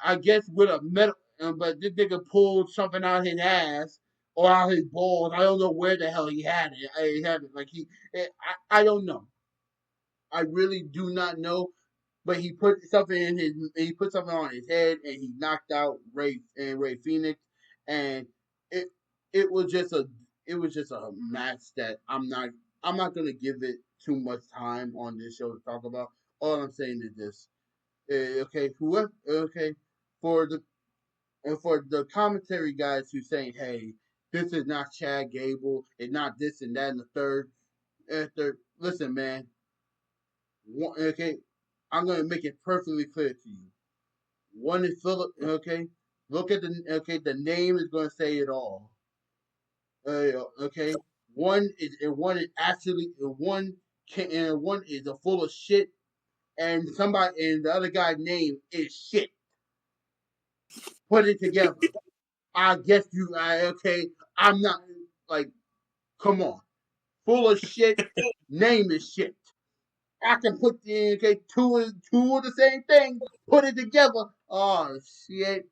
I guess with a metal, but this nigga pulled something out his ass or out his balls. I don't know where the hell he had it. He had it like I don't know. I really do not know. But he put something on his head and he knocked out Ray Phoenix, and it it was just a it was just a match that I'm not gonna give it too much time on this show to talk about. All I'm saying is this: okay, whoever, okay, for the for the commentary guys who saying, "Hey, this is not Chad Gable, it's not this and that and the third," listen, man, okay, I'm gonna make it perfectly clear to you. One is Philip. Okay, look at the name is gonna say it all. Okay, one is actually one is a full of shit, and somebody and the other guy's name is shit. Put it together. I guess you. Okay, I'm not like. Come on, full of shit. Name is shit. I can put the okay two of the same thing. Put it together. Oh shit!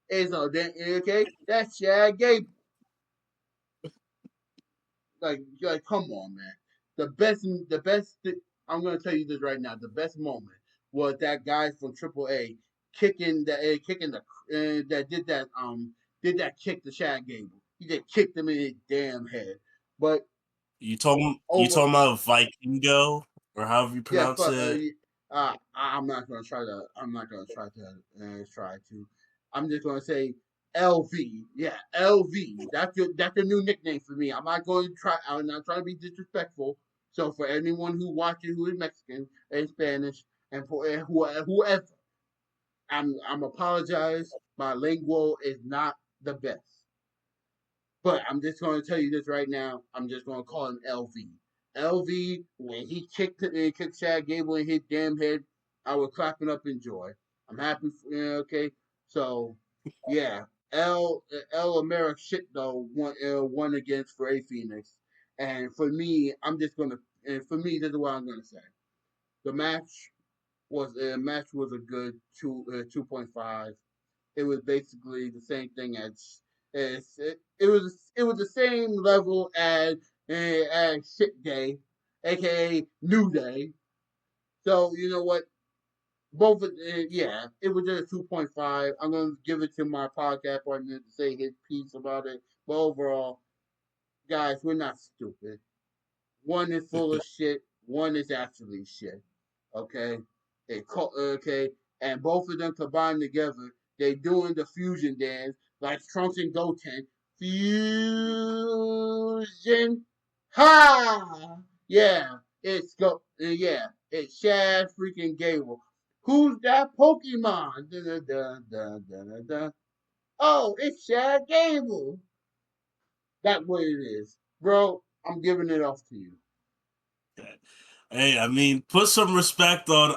It's okay. That's Chad Gable. Come on, man. The best. I'm gonna tell you this right now. The best moment was that guy from Triple A kicking that did that kick to Shad Gable. He just kicked him in his damn head. But You over, talking about Vikingo or however you yeah, pronounce but it? I'm not gonna try to. I'm not gonna try to try to. I'm just gonna say LV. Yeah, LV. That's your new nickname for me. I'm not going to try. I'm not trying to be disrespectful. So for anyone who watches who is Mexican and Spanish and for whoever, I'm apologize. My lingual is not the best. But I'm just going to tell you this right now. I'm just going to call him LV. LV, when he kicked Chad Gable in his damn head, I was clapping up in joy. I'm happy. Okay, so yeah, L America shit though won against Ray Phoenix, and for me, I'm just gonna. And for me, this is what I'm gonna say. The match was a good 2.5. It was basically the same thing it was the same level as Shit Day, aka New Day. So you know what? Both yeah, it was just a 2.5. I'm gonna give it to my podcast partner to say his piece about it. But overall, guys, we're not stupid. One is full of shit. One is actually shit. Okay, okay, and both of them combined together, they doing the fusion dance like Trunks and Goten. Fusion, ha! Yeah, it's Shad freaking Gable. Who's that Pokemon? Dun, dun, dun, dun, dun, dun. Oh, it's Shad Gable. That's what it is, bro. I'm giving it off to you. Hey, I mean, put some respect on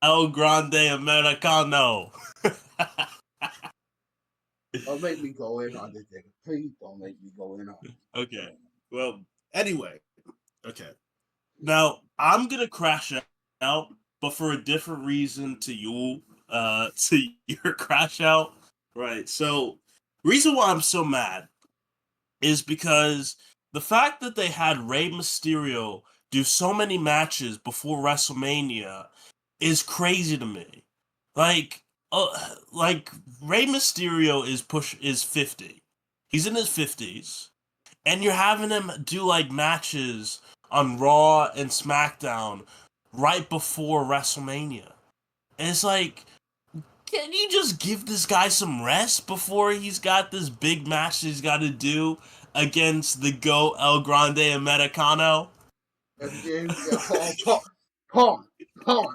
El Grande Americano. Don't make me go in on this nigga. Please don't make me go in on Okay. Well, anyway. Okay. Now, I'm going to crash out, but for a different reason to you, to your crash out. Right. So, reason why I'm so mad is because the fact that they had Rey Mysterio do so many matches before WrestleMania is crazy to me. Like, like Rey Mysterio is 50. He's in his 50s, and you're having him do like matches on Raw and SmackDown right before WrestleMania. And it's like, can you just give this guy some rest before he's got this big match he's got to do against the GOAT El Grande Americano? pause, pause, pause,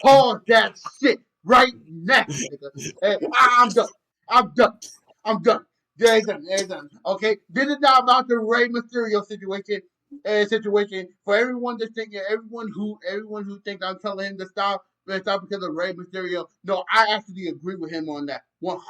pause that shit right now, nigga. I'm done. I'm done. I'm done. They're done. Okay, this is not about the Rey Mysterio situation. Situation for everyone to think, everyone who think I'm telling him to stop. Stop because of Rey Mysterio. No, I actually agree with him on that 110%.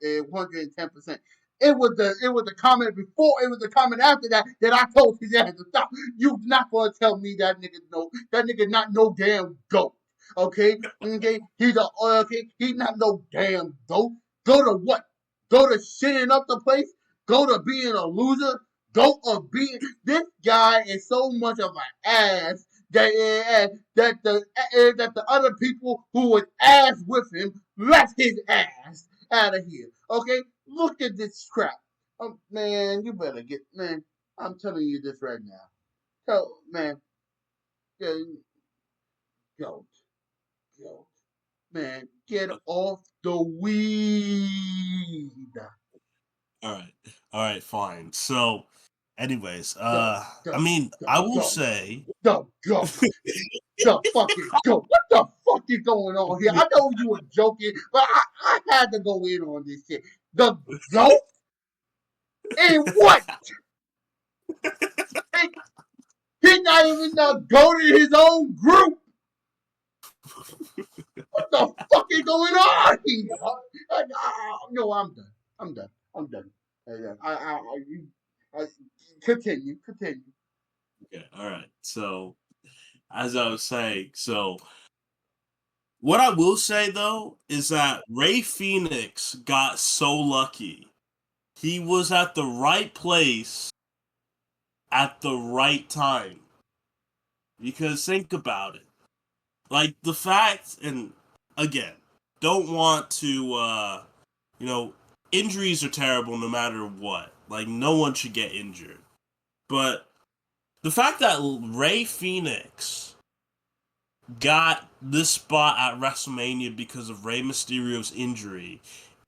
110%. It was the comment before. It was the comment after that I told his ass to stop. You not gonna tell me that nigga not no damn goat. Okay, okay. He's not no damn goat. Go to what? Go to shitting up the place. Go to being a loser. Go to being this guy is so much of an ass that the other people who was ass with him left his ass out of here. Okay, look at this crap. Man, you better get man. I'm telling you this right now. Tell man, yeah, yo, yo, man, get off the weed. All right, fine. So, anyways, Go, I go, mean, go, I will go, say, go, go. The fucking go. What the fuck is going on here? I know you were joking, but I had to go in on this shit. The goat and what? He, he not even the goat in his own group. What the fuck is going on here? No, I'm done. I'm done. I'm done. I continue. Continue. okay, all right. So, as I was saying, so what I will say though is that Ray Phoenix got so lucky. He was at the right place at the right time. Because think about it. Like the fact, and again, don't want to you know, injuries are terrible no matter what. Like no one should get injured. But the fact that Ray Phoenix got this spot at WrestleMania because of Rey Mysterio's injury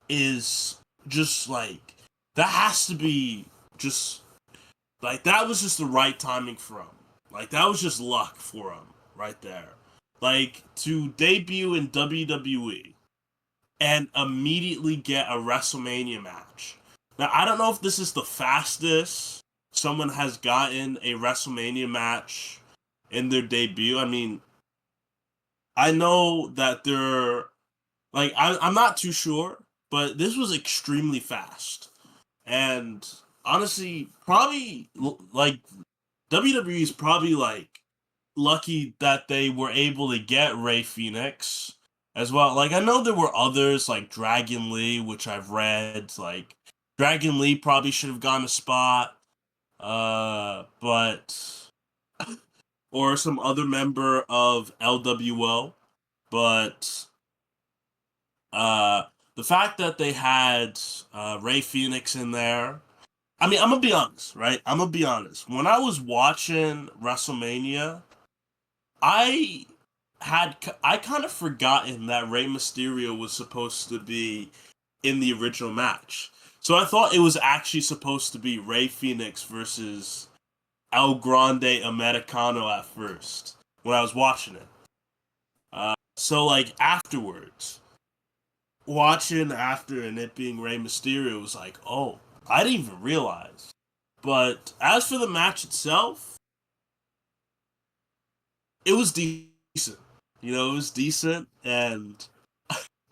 is just like that has to be just like that was just the right timing for him. Like that was just luck for him right there. Like to debut in WWE and immediately get a WrestleMania match. Now I don't know if this is the fastest someone has gotten a WrestleMania match in their debut. I mean, I know that they're like I'm not too sure, but this was extremely fast. And honestly, probably like WWE is probably like lucky that they were able to get Ray Phoenix as well. Like I know there were others like Dragon Lee, which I've read. Like Dragon Lee probably should have gotten a spot, but or some other member of LWO, but uh, the fact that they had Ray Phoenix in there. I mean, I'm gonna be honest, right? I'm gonna be honest. When I was watching WrestleMania, I I kind of forgotten that Rey Mysterio was supposed to be in the original match. So I thought it was actually supposed to be Ray Phoenix versus El Grande Americano at first when I was watching it. So like afterwards, watching after and it being Rey Mysterio was like, oh, I didn't even realize. But as for the match itself, it was decent. You know, it was decent, and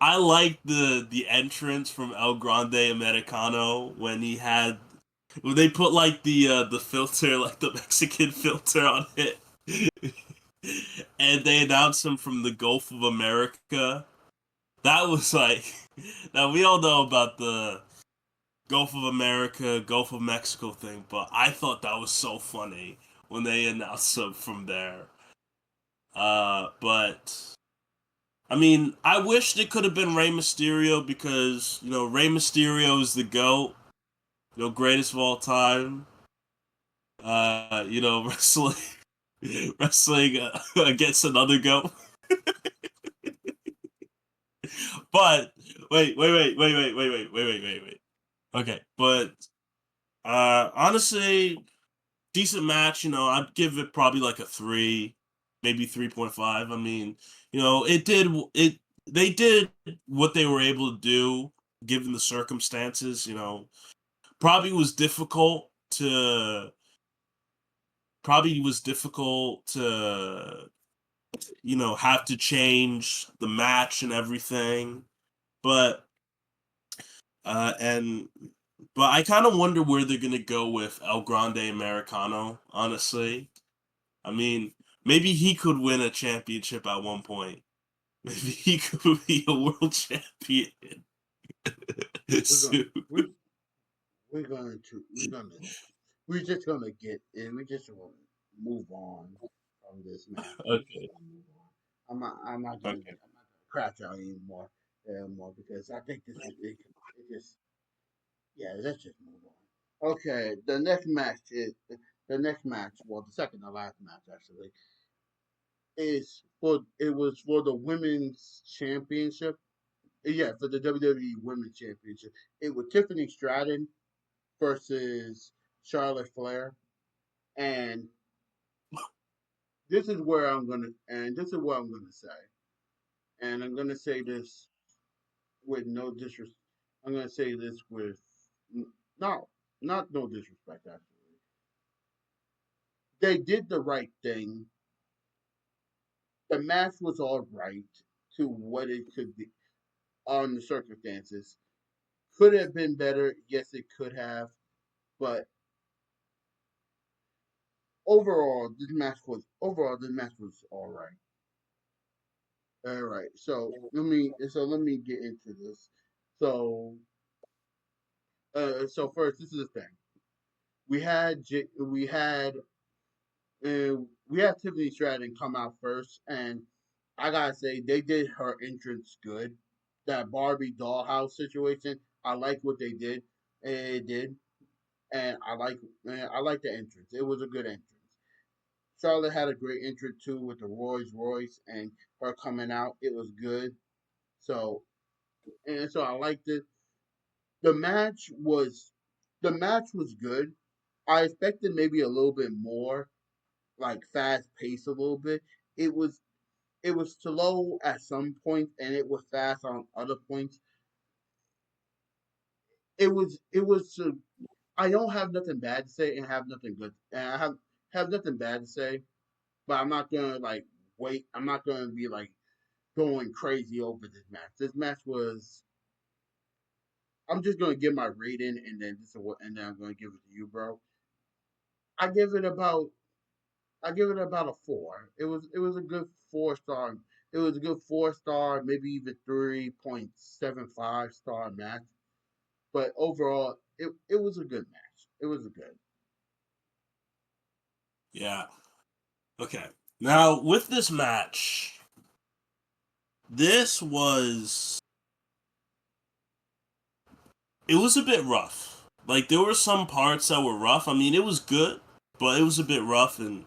I liked the entrance from El Grande Americano when he had when they put like the filter, like the Mexican filter on it, and they announced him from the Gulf of America. That was like, now we all know about the Gulf of America, Gulf of Mexico thing, but I thought that was so funny when they announced him from there. But I mean, I wished it could have been Rey Mysterio because you know Rey Mysterio is the goat, you know, greatest of all time. You know, wrestling against another goat. But wait. Okay, but honestly, decent match. You know, I'd give it probably like a 3, maybe 3.5. I mean, you know, it did it. They did what they were able to do given the circumstances. You know, probably was difficult to probably was difficult to you know have to change the match and everything, but and but I kind of wonder where they're gonna go with El Grande Americano. Honestly, I mean, maybe he could win a championship at one point. Maybe he could be a world champion We're gonna soon. we're gonna we're just gonna get in. We just gonna move on from this match. We're just Okay, gonna move on. okay. I'm not gonna crash out anymore because I think this is it just yeah. Let's just move on. Okay, the next match. Well, the second to last match actually it was for the women's championship. Yeah, for the WWE Women's Championship. It was Tiffany Stratton versus Charlotte Flair, and this is what I'm gonna say, and I'm gonna say this with no disrespect. I'm gonna say this with no, not no disrespect. Actually, they did the right thing. The match was all right to what it could be on the circumstances. Could it have been better? Yes, it could have. But overall this match was all right. All right. So let me get into this. So so first, this is the thing. We had we had Tiffany Stratton come out first, and I gotta say they did her entrance good. That Barbie dollhouse situation, I like what they did. It did, and I like the entrance. It was a good entrance. Charlotte had a great entrance too with the Rolls Royce and her coming out. It was good. So so I liked it. The match was the match was good. I expected maybe a little bit more, like fast paced a little bit. It was it was slow at some points and it was fast on other points. It was. I don't have nothing bad to say and have nothing good. And I have nothing bad to say, but I'm not gonna like wait. I'm not gonna be like going crazy over this match. This match was. I'm just gonna give my rating and then I'm gonna give it to you, bro. I give it about I give it about a four. It was a good 4 star. It was a good 4 star, maybe even 3.75 star match. But overall, it was a good match. It was a good. Yeah. Okay. Now with this match, this was it was a bit rough. Like there were some parts that were rough. I mean, it was good, but it was a bit rough, and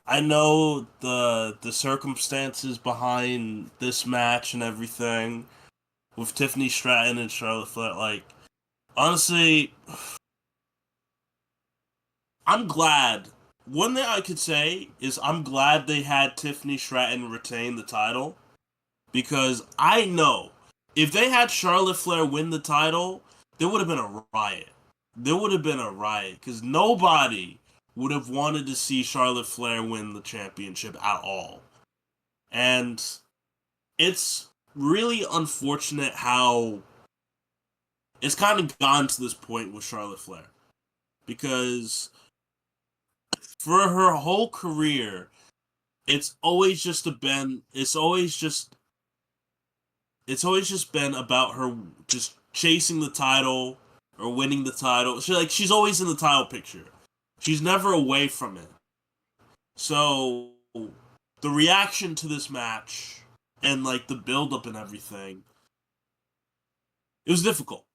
I know the circumstances behind this match and everything with Tiffany Stratton and Charlotte Flair. Like honestly, I'm glad. One thing I could say is I'm glad they had Tiffany Stratton retain the title because I know if they had Charlotte Flair win the title, there would have been a riot. There would have been a riot because nobody would have wanted to see Charlotte Flair win the championship at all. And it's really unfortunate how it's kind of gone to this point with Charlotte Flair because for her whole career, it's always just been about her just chasing the title or winning the title. She's always in the title picture. She's never away from it. So the reaction to this match and like the build up and everything, it was difficult.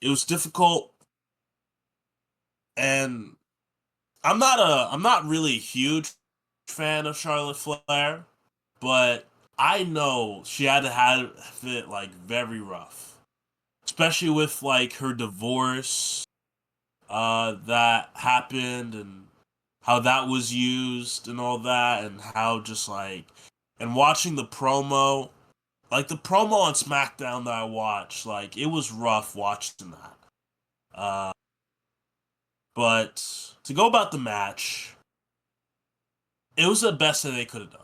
It was difficult and I'm not really a huge fan of Charlotte Flair, but I know she had to have it like very rough, especially with like her divorce that happened and how that was used and all that and how just like and watching the promo like the promo on SmackDown that I watched like it was rough watching that. Uh, but to go about the match, it was the best that they could have done.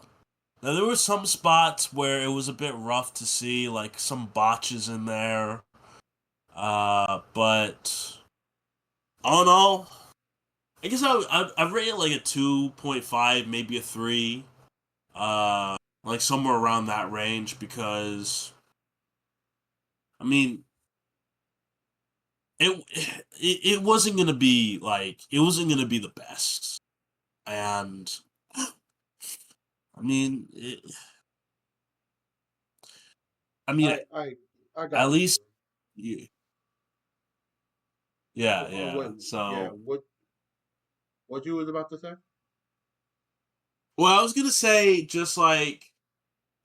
Now there were some spots where it was a bit rough to see, like some botches in there. But all in all, I guess I rate it like a 2.5, maybe a 3. Like somewhere around that range because I mean it it wasn't gonna be like it wasn't gonna be the best, and I mean I mean I at got you. least yeah, Yeah, What? yeah. Yeah. So, What you was about to say? well, I was gonna say just like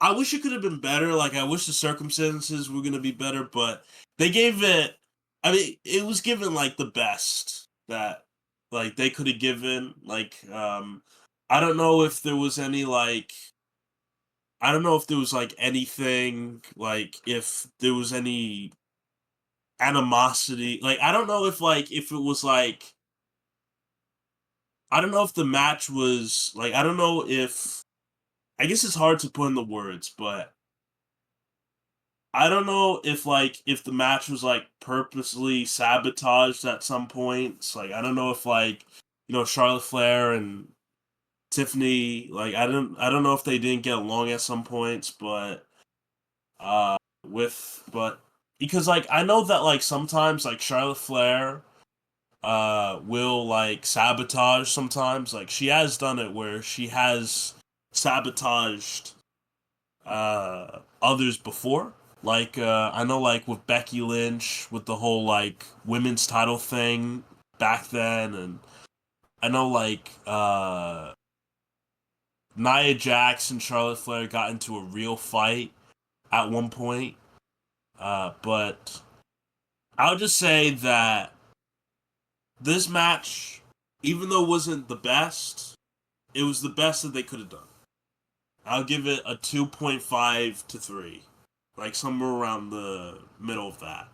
I wish it could have been better. Like I wish the circumstances were gonna be better, but they gave it. I mean, it was given like the best that like they could have given. I don't know if there was any like I don't know if there was like anything like if there was any animosity. Like I don't know if it was like I don't know if the match was like I don't know if I guess it's hard to put in the words, but I don't know if the match was like purposely sabotaged at some points. Like I don't know if Charlotte Flair and Tiffany I don't know if they didn't get along at some points, but with but because like I know that like sometimes like Charlotte Flair will like sabotage sometimes. Like she has done it where she has sabotaged others before. I know like with Becky Lynch with the whole like women's title thing back then, and I know Nia Jax and Charlotte Flair got into a real fight at one point. But I'll just say that this match, even though it wasn't the best, it was the best that they could have done. I'll give it a 2.5 to 3. Like somewhere around the middle of that.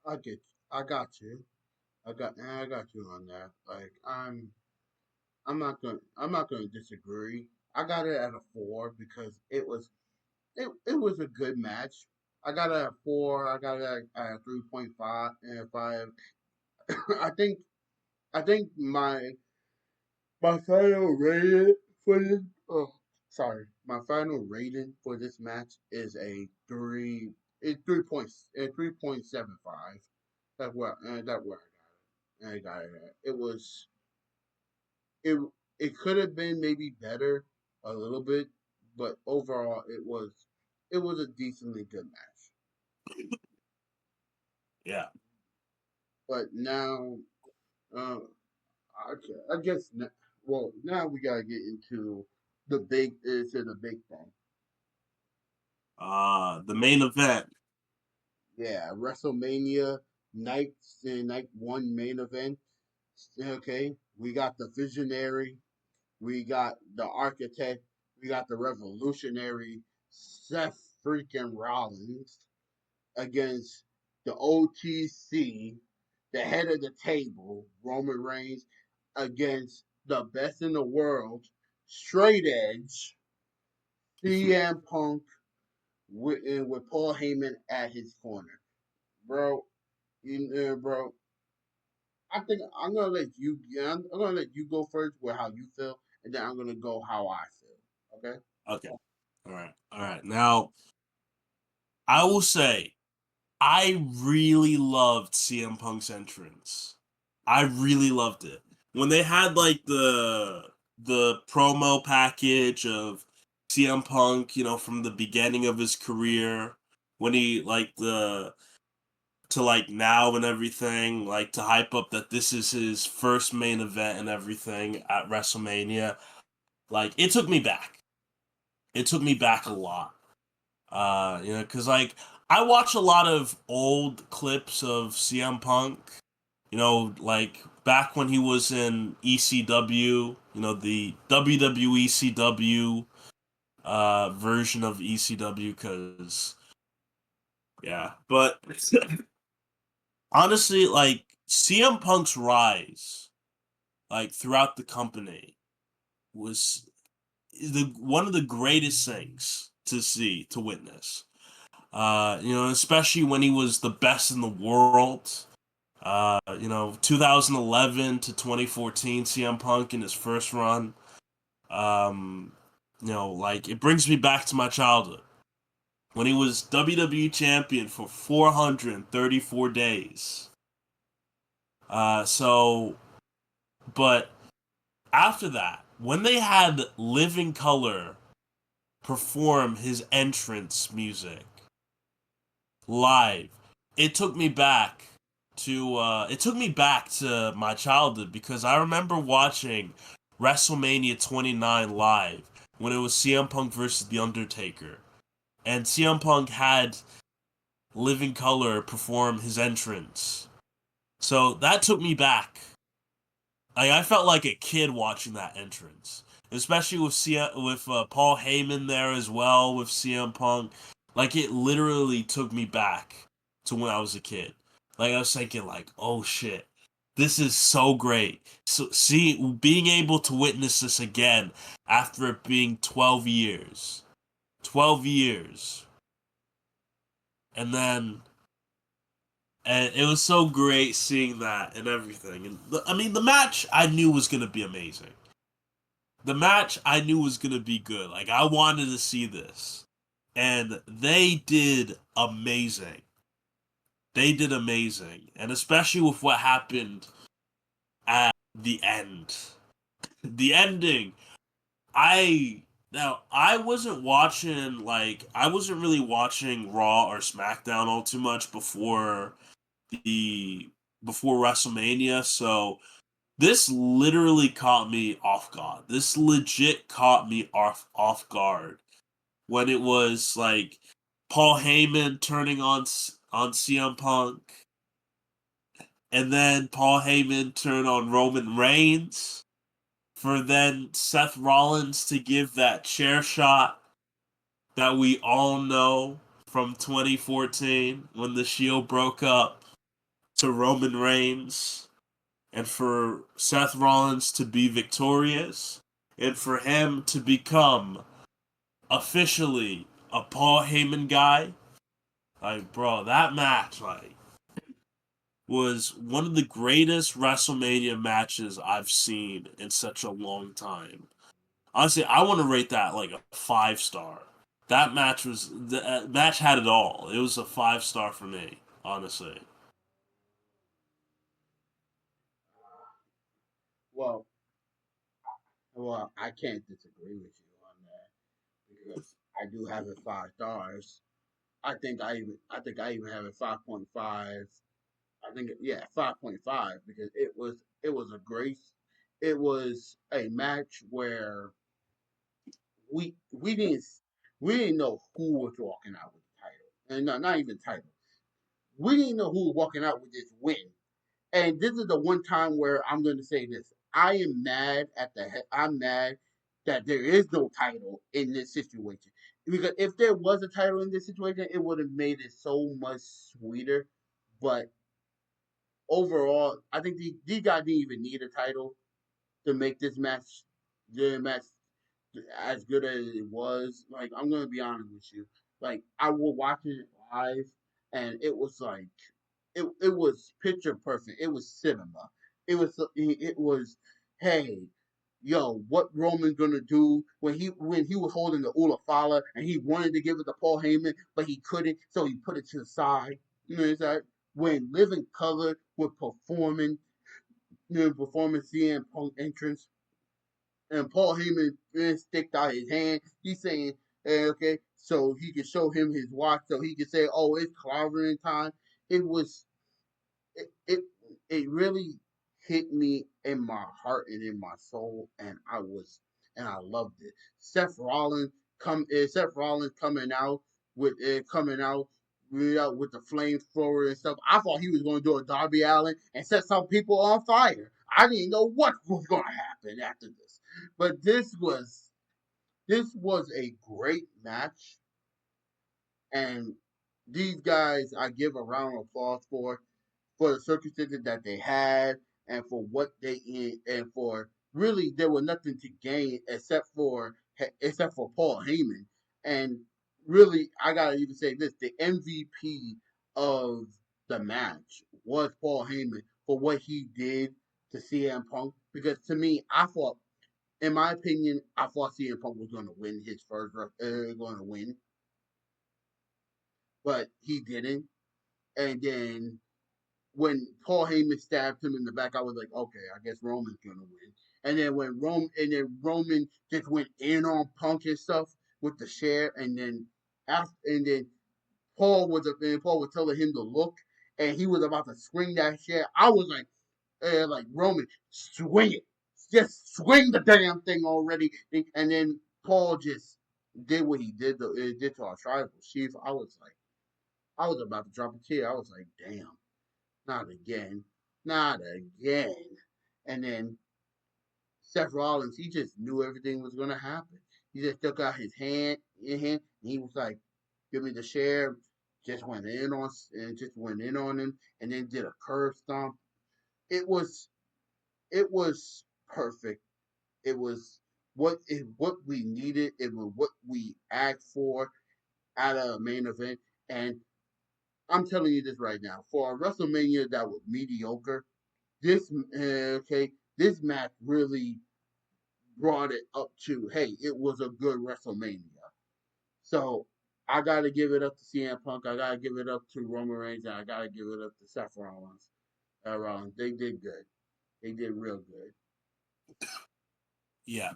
I get. I got you. I got you on that. Like I'm not gonna disagree. I got it at a 4 because it was a good match. I got it at 4. I got it at 3.5 and 5. I think I think my final rating for this sorry, my final rating for this match is a 3 it's 3.75. That's where I got it at. It it could have been maybe better a little bit, but overall it was a decently good match. Yeah. But now, uh, okay, I guess well now we gotta get into the big thing. The main event. Yeah, WrestleMania night one main event. Okay, we got the visionary, we got the architect, we got the revolutionary Seth freaking Rollins against the OTC, the head of the table, Roman Reigns, against the best in the world, Straight Edge, CM Punk, with Paul Heyman at his corner. Bro, bro, I think I'm gonna let you. Yeah, I'm gonna let you go first with how you feel, and then I'm gonna go how I feel. Okay. Okay. All right. All right. Now, I will say I really loved CM Punk's entrance. I really loved it. When they had like the promo package of CM Punk, from the beginning of his career, when he like the to like now and everything, like to hype up that this is his first main event and everything at WrestleMania, like it took me back. It took me back a lot. Because like I watch a lot of old clips of CM Punk. Like back when he was in ECW. The WWE CW version of ECW. Because yeah, but honestly, like CM Punk's rise, like throughout the company, was the one of the greatest things to see to witness. Especially when he was the best in the world. 2011 to 2014, CM Punk in his first run. Um, like it brings me back to my childhood when he was WWE champion for 434 days. But after that, when they had Living Color perform his entrance music live, it took me back to it took me back to my childhood because I remember watching WrestleMania 29 live when it was CM Punk versus The Undertaker. And CM Punk had Living Color perform his entrance. So that took me back. I felt like a kid watching that entrance, especially with Paul Heyman there as well with CM Punk. Like it literally took me back to when I was a kid. Like I was thinking, like, oh shit, this is so great. So see, being able to witness this again after it being 12 years, and then and it was so great seeing that and everything. And I mean, the match I knew was gonna be amazing. The match I knew was gonna be good. Like I wanted to see this, and they did amazing. They did amazing, and especially with what happened at the end, the ending. I wasn't watching I wasn't really watching Raw or SmackDown all too much the before WrestleMania, so this literally caught me off guard. This legit caught me off guard when it was like Paul Heyman turning on CM Punk, and then Paul Heyman turned on Roman Reigns, for then Seth Rollins to give that chair shot that we all know from 2014 when the Shield broke up to Roman Reigns, and for Seth Rollins to be victorious, and for him to become officially a Paul Heyman guy. Like, bro, that match, was one of the greatest WrestleMania matches I've seen in such a long time. Honestly, I want to rate that like a 5 star. That match was the match had it all. It was a 5 star for me, honestly. Well, well, I can't disagree with you on that because I do have it 5 stars. I think I even have it 5.5. I think yeah, 5.5 because it was a grace. It was a match where we didn't we didn't know who was walking out with the title, and not even title. We didn't know who was walking out with this win. And this is the one time where I'm going to say this: I am mad I'm mad that there is no title in this situation. Because if there was a title in this situation, it would have made it so much sweeter. But overall, I think these guys didn't even need a title to make the match as good as it was. Like I'm gonna be honest with you. Like I was watching it live, and it was like it was picture perfect. It was cinema. It was hey. Yo, what Roman gonna do when he was holding the Ulafala and he wanted to give it to Paul Heyman, but he couldn't, so he put it to the side. You know what I'm saying? When Living Color was performing, performing CM Punk entrance, and Paul Heyman then sticked out his hand. He's saying, okay, so he could show him his watch, so he could say, oh, it's clobbering time. It was it, it it really hit me in my heart and in my soul, and I loved it. Seth Rollins coming out with the flamethrower and stuff. I thought he was going to do a Darby Allin and set some people on fire. I didn't know what was going to happen after this, but this was a great match, and these guys I give a round of applause for the circumstances that they had and for what they and for really there was nothing to gain except for Paul Heyman. And really I gotta even say this, the MVP of the match was Paul Heyman for what he did to CM Punk, because to me I thought, in my opinion, I thought CM Punk was going to win his going to win, but he didn't. And then when Paul Heyman stabbed him in the back, I was like, okay, I guess Roman's gonna win. And then Roman just went in on Punk and stuff with the share, and then Paul was telling him to look, and he was about to swing that shit, I was like Roman, swing it, just swing the damn thing already. And then Paul just did what he did to our tribal chief. I was about to drop a tear. I was like, damn, not again, not again. And then Seth Rollins, he just knew everything was gonna happen. He just took out his hand in him, and he was like, "Give me the share." Just went in on him, and then did a curve stomp. It was it was perfect. It was what we needed. It was what we asked for out of a main event. And I'm telling you this right now, for a WrestleMania that was mediocre, this match really brought it up to, hey, it was a good WrestleMania. So I gotta give it up to CM Punk. I gotta give it up to Roman Reigns, and I gotta give it up to Seth Rollins. They did good. They did real good. Yeah.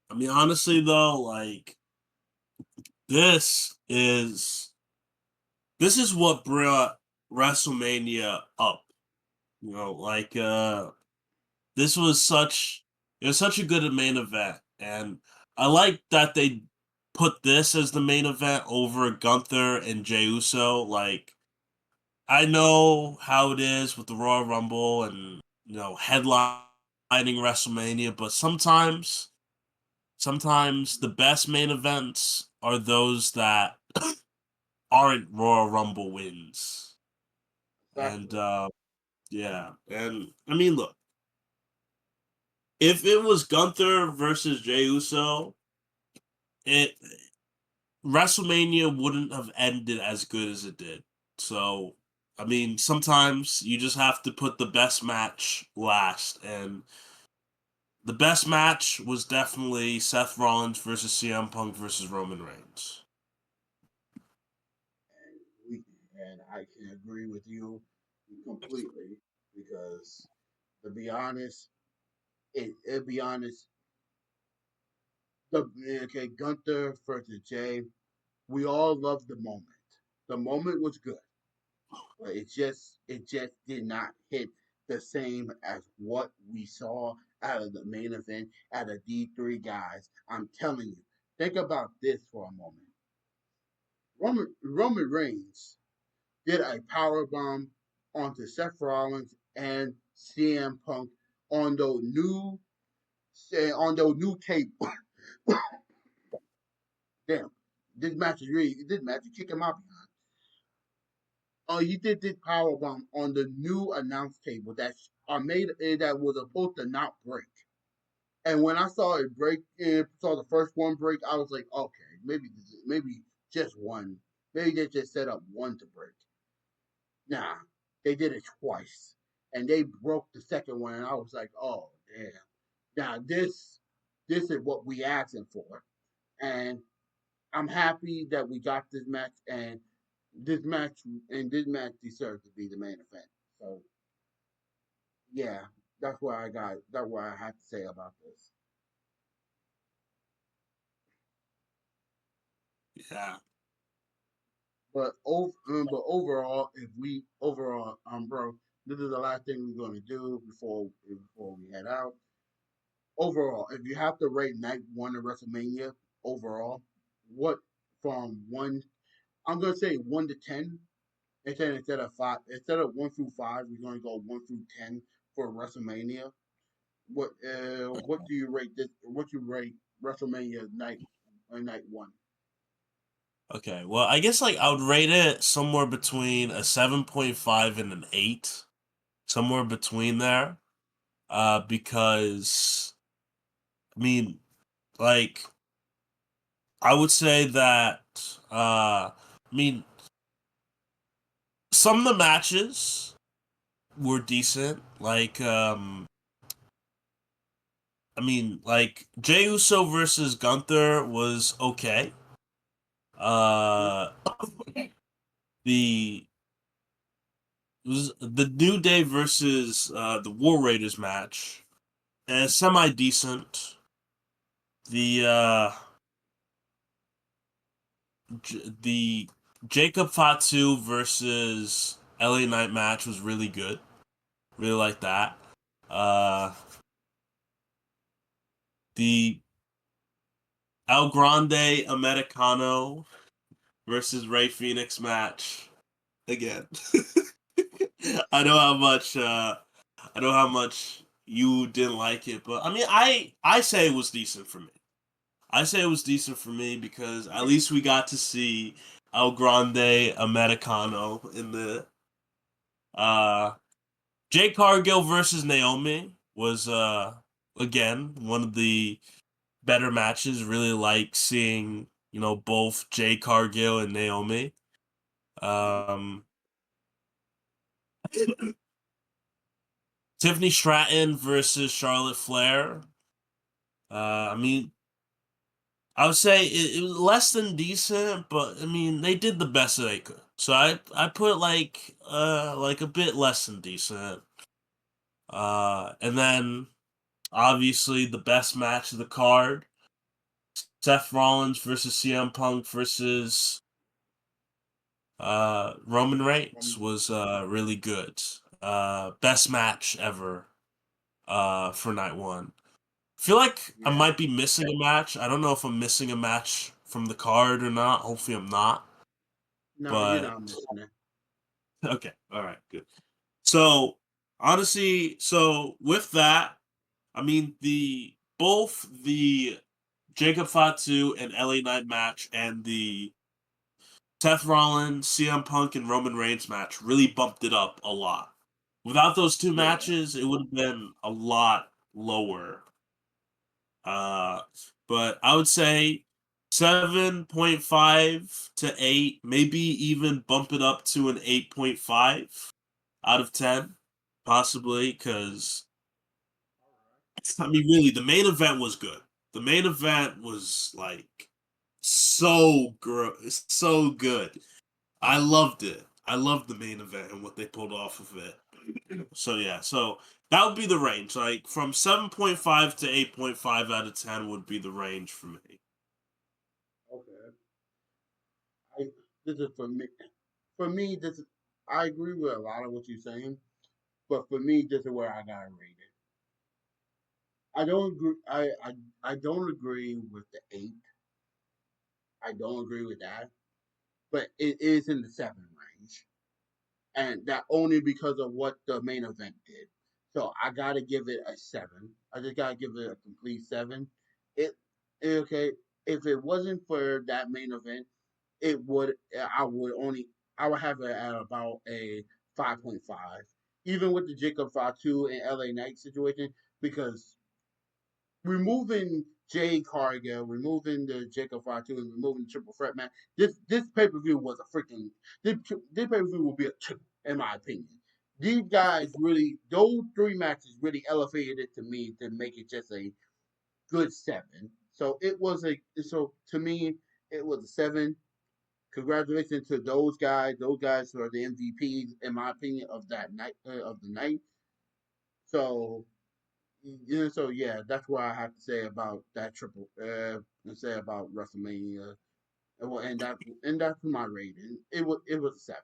I mean, honestly, though, like, this is this is what brought WrestleMania up. Like this was such it was such a good main event, and I like that they put this as the main event over Gunther and Jey Uso. Like, I know how it is with the Royal Rumble and headlining WrestleMania, but sometimes the best main events are those that aren't Royal Rumble wins. And Exactly. yeah, and I mean, look, if it was Gunther versus Jey Uso, it WrestleMania wouldn't have ended as good as it did. So, I mean, sometimes you just have to put the best match last, and the best match was definitely Seth Rollins versus CM Punk versus Roman Reigns. And we and I can agree with you completely because to be honest, it be honest, the Gunther versus Jay, we all loved the moment. The moment was good, but it just did not hit the same as what we saw out of the main event out of these three guys. I'm telling you, think about this for a moment. Roman Reigns did a power bomb onto Seth Rollins and CM Punk on the new tape. Damn, this match is kicking my behind. He did this power bomb on the new announce table that was supposed to not break. And when I saw it break, saw the first one break, I was like, okay, maybe just one. Maybe they just set up one to break. Nah, they did it twice, and they broke the second one, and I was like, oh damn. Now this is what we asking for, and I'm happy that we got this match, and this match deserves to be the main event. So yeah, that's what I have to say about this. Yeah, But overall, if we overall, bro, this is the last thing we're gonna do before we head out. Overall, if you have to rate night one of WrestleMania overall, what from one? I'm gonna say 1 to 10. Instead of 1 through 5, we're gonna go 1 through 10 for WrestleMania. What do you rate this? What you rate WrestleMania night one? okay. Well, I guess like I would rate it somewhere between a 7.5 and an 8. Somewhere between there. Because I mean, like I would say that I mean some of the matches were decent. Like I mean, like Jey Uso versus Gunther was okay. Hmm. Uh the was the New Day versus the War Raiders match, semi decent. The the Jacob Fatu versus LA Knight match was really good. Really like that. Uh, the El Grande Americano versus Ray Phoenix match again. I know how much you didn't like it, but I mean I say it was decent for me. I say it was decent for me because at least we got to see El Grande Americano in the uh Jade Cargill versus Naomi was again one of the better matches. Really like seeing, both Jade Cargill and Naomi. Mhm. Um Tiffany Stratton versus Charlotte Flair. I mean, I would say it was less than decent, but I mean they did the best that they could. So I put like a bit less than decent. And then obviously the best match of the card, Seth Rollins versus CM Punk versus Roman Reigns Um, was really good. Best match ever for night one. I feel like I yeah. might be missing a match. I don't know if I'm missing a match from the card or not. Hopefully I'm not. No, you're But not missing it. okay, all right, good. So honestly, so with that, I mean both the Jacob Fatu and LA Knight match and the Seth Rollins, CM Punk, and Roman Reigns match really bumped it up a lot. Without those two Yeah. matches, it would have been a lot lower. Uh, but I would say 7.5 to 8, maybe even bump it up to an 8.5 out of 10, possibly, because I mean, really, the main event was good. The main event was like so good. I loved it. I loved the main event and what they pulled off of it. So yeah, so that would be the range. Like from 7.5 to 8.5 out of 10 would be the range for me. Okay. I, this is for me. For me, this is, I agree with a lot of what you're saying, but for me, this is where I gotta rate it. I don't agree. I don't agree with the 8. I don't agree with that, but it is in the 7 range, and that only because of what the main event did. So I gotta give it a 7. I just gotta give it a complete 7. It okay. If it wasn't for that main event, it would I would have it at about a 5.5. Even with the Jacob Fatu and LA Knight situation, because removing Jay Cargill, removing the Jacob Fatu, and removing the triple threat match, this pay per view was a freaking this pay per view will be a 2 in my opinion. These guys really, those 3 matches really elevated it to me to make it just a good 7. So it was a so to me it was a 7. Congratulations to those guys. Those guys are the MVPs, in my opinion, of that night of the night. So so yeah, that's what I have to say about that triple. Say about WrestleMania. Well, and that's my rating. It was a 7.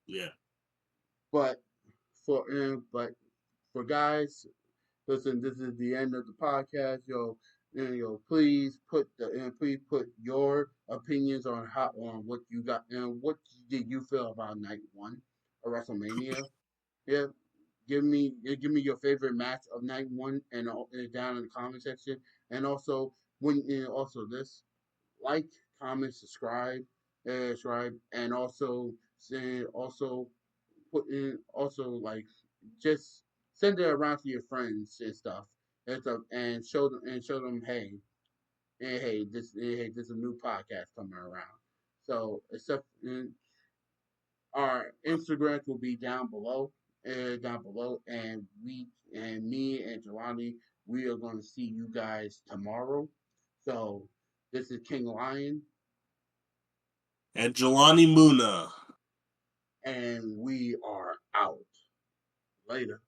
Yeah. But but for guys, listen, this is the end of the podcast. Please put your opinions on what you got and what did you feel about night one of WrestleMania. Yeah, give me your favorite match of night one and down in the comment section. And also also this like, comment, subscribe, and also put in also like just send it around to your friends and show them hey this is a new podcast coming around. So except our Instagrams will be down below, and me and Jelani, we are going to see you guys tomorrow. So this is King Lion, And Jelani Muna. and we are out later.